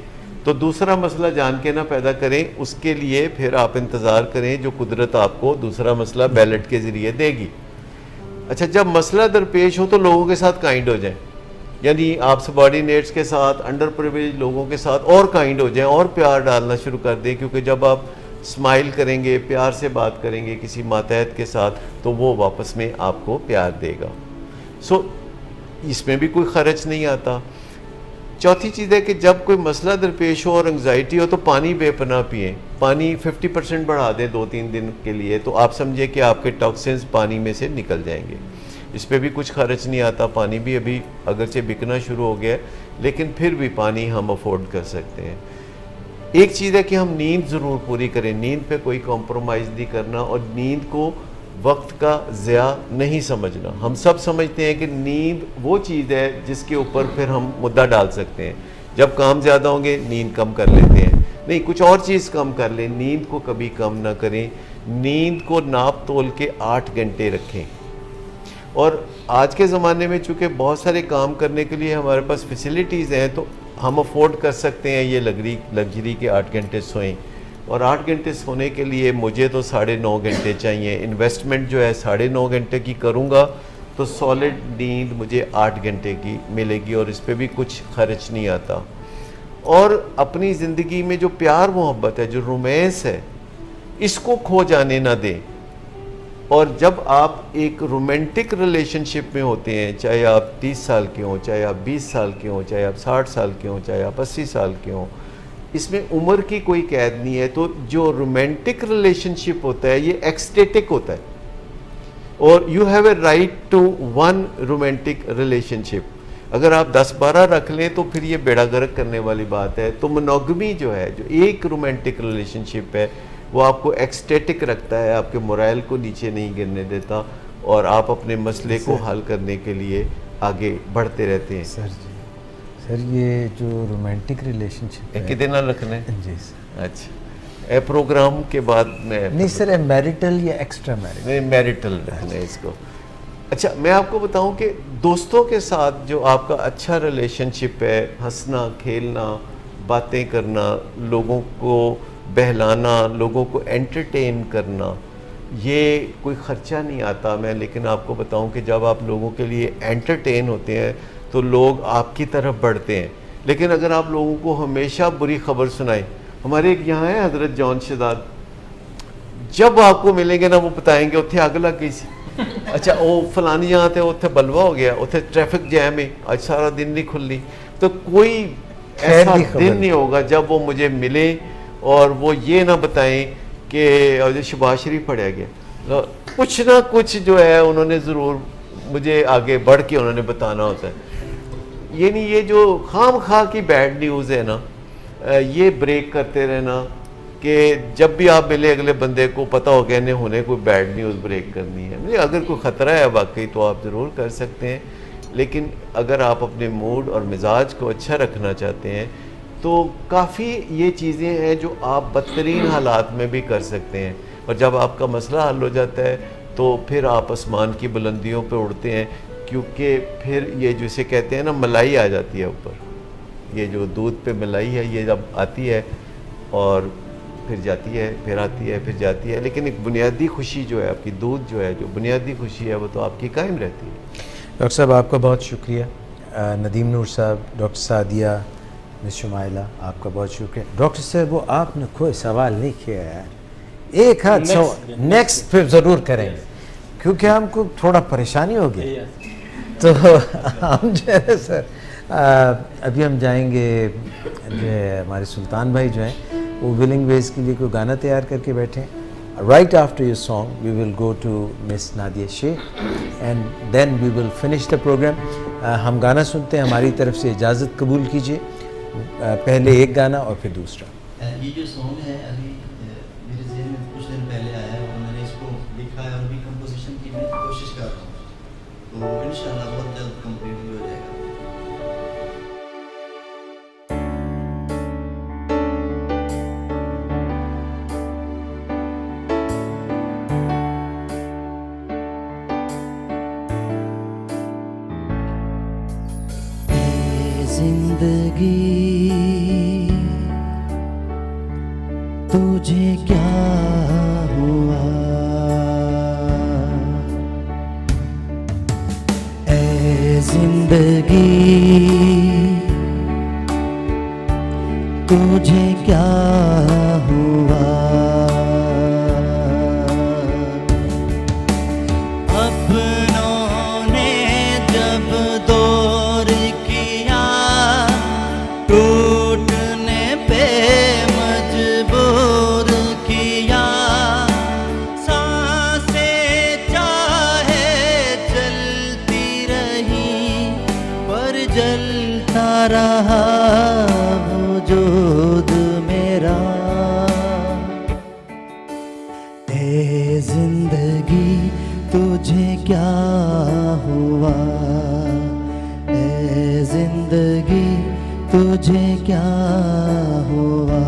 तो दूसरा मसला जान के ना पैदा करें। उसके लिए फिर आप इंतज़ार करें जो कुदरत आपको दूसरा मसला बैलेट के ज़रिए देगी। अच्छा, जब मसला दरपेश हो तो लोगों के साथ काइंड हो जाएं, यानी आप सबॉर्डिनेट्स के साथ, अंडर प्रिविलेज लोगों के साथ और काइंड हो जाएं और प्यार डालना शुरू कर दें, क्योंकि जब आप स्माइल करेंगे, प्यार से बात करेंगे किसी मातहत के साथ, तो वो वापस में आपको प्यार देगा। सो इसमें भी कोई ख़र्च नहीं आता। चौथी चीज़ है कि जब कोई मसला दरपेश हो और एंग्जाइटी हो तो पानी बेपनाह पिएँ। पानी 50% बढ़ा दें 2-3 दिन के लिए, तो आप समझिए कि आपके टॉक्सिन्स पानी में से निकल जाएंगे। इस पर भी कुछ खर्च नहीं आता। पानी भी अभी अगरचे बिकना शुरू हो गया है, लेकिन फिर भी पानी हम अफोर्ड कर सकते हैं। एक चीज़ है कि हम नींद ज़रूर पूरी करें, नींद पे कोई कॉम्प्रोमाइज़ नहीं करना, और नींद को वक्त का ज़िया नहीं समझना। हम सब समझते हैं कि नींद वो चीज़ है जिसके ऊपर फिर हम मुद्दा डाल सकते हैं। जब काम ज़्यादा होंगे नींद कम कर लेते हैं, नहीं कुछ और चीज़ कम कर लें, नींद को कभी कम ना करें। नींद को नाप तोल के 8 घंटे रखें। और आज के ज़माने में चूँकि बहुत सारे काम करने के लिए हमारे पास फैसिलिटीज़ हैं, तो हम अफोर्ड कर सकते हैं ये लग्जरी के 8 घंटे सोएं। और 8 घंटे सोने के लिए मुझे तो 9.5 घंटे चाहिए। इन्वेस्टमेंट जो है 9.5 घंटे की करूँगा तो सॉलिड नींद मुझे 8 घंटे की मिलेगी, और इस पर भी कुछ खर्च नहीं आता। और अपनी ज़िंदगी में जो प्यार मोहब्बत है, जो रोमांस है, इसको खो जाने ना दें। और जब आप एक रोमांटिक रिलेशनशिप में होते हैं, चाहे आप 30 साल के हों, चाहे आप 20 साल के हों, चाहे आप 60 साल के हों, चाहे आप 80 साल के हों, इसमें उम्र की कोई कैद नहीं है। तो जो रोमांटिक रिलेशनशिप होता है ये एक्सटेटिक होता है, और you have a right to one romantic relationship. अगर आप 10-12 रख लें तो फिर ये बेड़ा गर्क करने वाली बात है। तो मोनोगमी जो है, जो एक रोमांटिक रिलेशनशिप है, वो आपको एक्सटेटिक रखता है, आपके मोराइल को नीचे नहीं गिरने देता, और आप अपने मसले को हल करने के लिए आगे बढ़ते रहते हैं। सर ये जो रोमांटिक रिलेशनशिप है कितने ना रखना है जी सर। अच्छा, ए प्रोग्राम के बाद में नहीं सर, मैरिटल या एक्स्ट्रा मैरिटल? नहीं, मैरिटल रखना है इसको। अच्छा, मैं आपको बताऊं कि दोस्तों के साथ जो आपका अच्छा रिलेशनशिप है, हंसना खेलना, बातें करना, लोगों को बहलाना, लोगों को एंटरटेन करना, ये कोई ख़र्चा नहीं आता। मैं लेकिन आपको बताऊं कि जब आप लोगों के लिए एंटरटेन होते हैं तो लोग आपकी तरफ बढ़ते हैं। लेकिन अगर आप लोगों को हमेशा बुरी खबर सुनाएं, हमारे एक यहाँ है हज़रत जॉन शहजाद, जब आपको मिलेंगे ना वो बताएंगे उत्थे अग लग गई सी, अच्छा वो फलानी जहाँ थे उत्थे बलवा हो गया, उत्थे ट्रैफिक जैम है, आज सारा दिन नहीं खुली। तो कोई ऐसा दिन नहीं होगा जब वो मुझे मिले और वो ये ना बताएं कि शहबाज शरीफ पढ़ा गया। तो कुछ ना कुछ जो है उन्होंने ज़रूर मुझे आगे बढ़ के उन्होंने बताना होता है। ये नहीं, ये जो खाम खा की बैड न्यूज़ है ना, ये ब्रेक करते रहना कि जब भी आप मिले अगले बंदे को पता हो गया इन्हें होने कोई बैड न्यूज़ ब्रेक करनी है। नहीं, अगर कोई ख़तरा है वाकई तो आप ज़रूर कर सकते हैं, लेकिन अगर आप अपने मूड और मिजाज को अच्छा रखना चाहते हैं तो काफ़ी ये चीज़ें हैं जो आप बदतरीन हालात में भी कर सकते हैं। और जब आपका मसला हल हो जाता है तो फिर आप आसमान की बुलंदियों पे उड़ते हैं, क्योंकि फिर ये जिसे कहते हैं ना मलाई आ जाती है ऊपर, ये जो दूध पे मलाई है ये जब आती है और फिर जाती है, फिर आती है, फिर जाती है, लेकिन एक बुनियादी खुशी जो है आपकी, दूध जो है, जो बुनियादी खुशी है वो तो आपकी कायम रहती है। डॉक्टर साहब आपका बहुत शुक्रिया। नदीम नूर साहब, डॉक्टर सादिया, मिस शुमाइला, आपका बहुत शुक्रिया। डॉक्टर साहब वो आपने कोई सवाल नहीं किया यार, एक हाथ सवाल नेक्स्ट फिर ज़रूर करेंगे, क्योंकि हमको थोड़ा परेशानी हो गई। तो हम जो है सर अभी हम जाएंगे, जो है हमारे सुल्तान भाई जो हैं वो विलिंग वेज के लिए कोई गाना तैयार करके बैठे। Right after your song we will go to miss Nadia Sheikh and then we will finish the programme. हम गाना सुनते हैं, हमारी तरफ से इजाज़त कबूल कीजिए। पहले एक गाना और फिर दूसरा। ये जो सॉन्ग है अभी मेरे ज़हन में कुछ दिन पहले आया है और मैंने इसको लिखा है और भी कंपोजिशन की मैं कोशिश कर रहा हूँ, तो इंशाल्लाह बहुत जल्द कंप्लीट भी हो जाएगा। जिंदगी तुझे क्या हुआ, ऐ जिंदगी तुझे क्या हुआ, अपनों ने जब दौर किया टूटने पे मजबूर किया, सांसें चाहे चलती रही पर जलता रहा वजूद मेरा, ऐ जिंदगी तुझे क्या हुआ, ऐ जिंदगी तुझे क्या हुआ।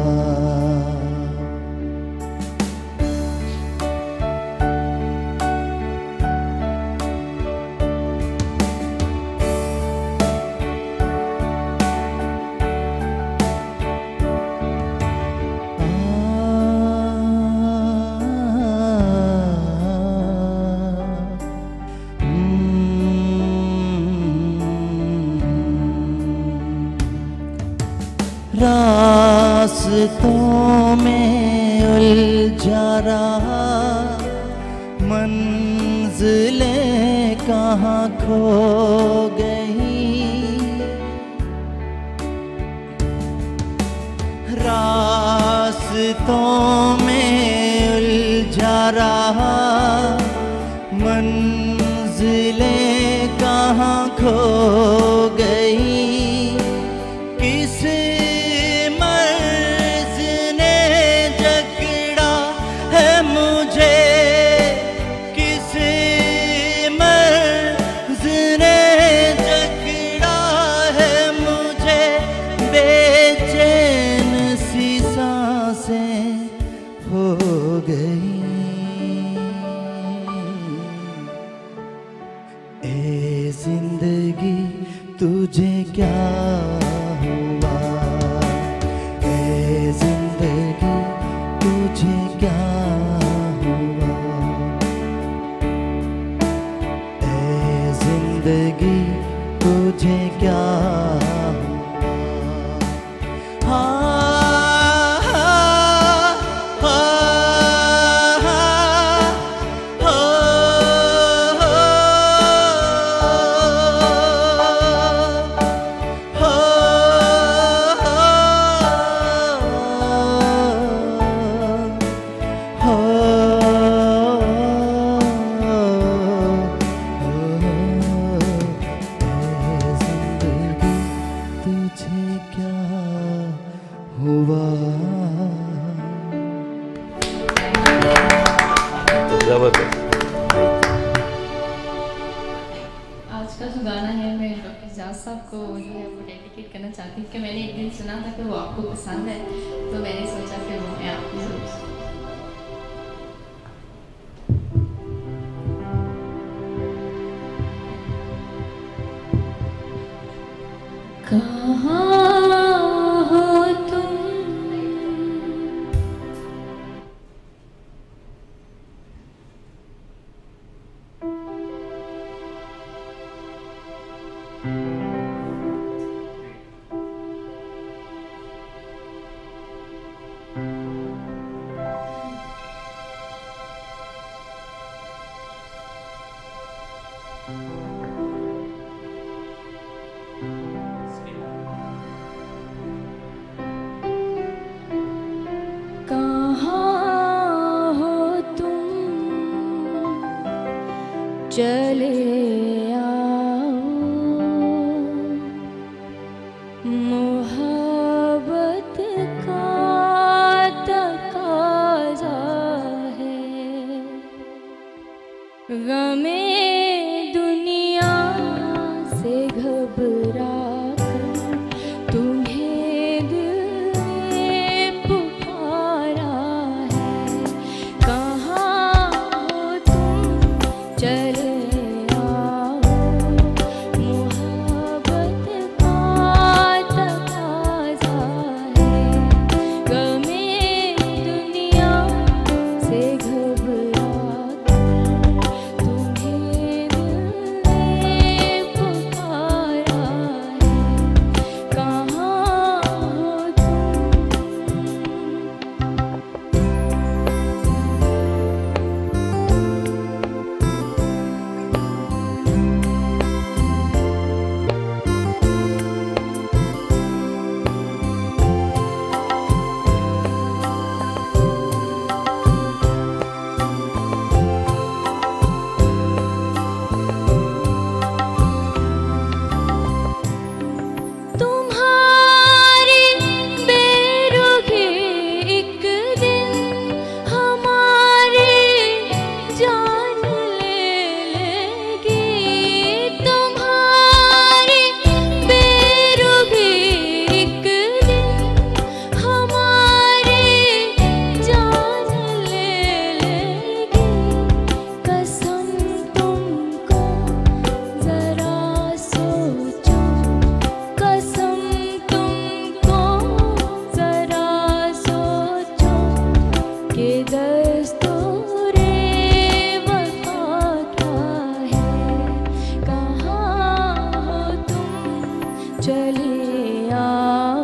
रास्तों में उलझा रहा, मंजिलें कहाँ खो गई। रास्तों में उलझा रहा, मंजिलें कहाँ खो गई। किस मर्ज़ ने जकड़ा है मुझे, किस मर्ज़ ने जकड़ा है मुझे। बेचैन सी सांसें हो गई। ए जिंदगी तुझे क्या हुआ, ए जिंदगी तुझे क्या हुआ, ए जिंदगी तुझे क्या हुआ। आज का जो गाना है मैं डॉक्टर एजाज साहब को जो है वो डेडिकेट करना चाहती हूँ कि मैंने एक दिन सुना था कि वो आपको पसंद है, तो मैंने सोचा कि वो मैं आपको ज़रूर सुनाऊं। कहाँ हो तुम, चले आओ, मोहब्बत का तकाज़ा है। गमे दुनिया से घबरा कर तुम्हें दिल ने पुकारा है। कहाँ हो तुम, चले चले आओ,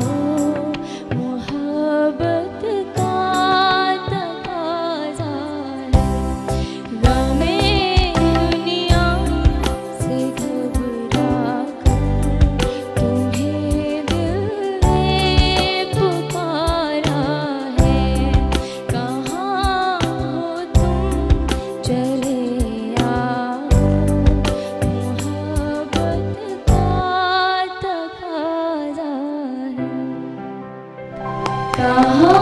कहाँ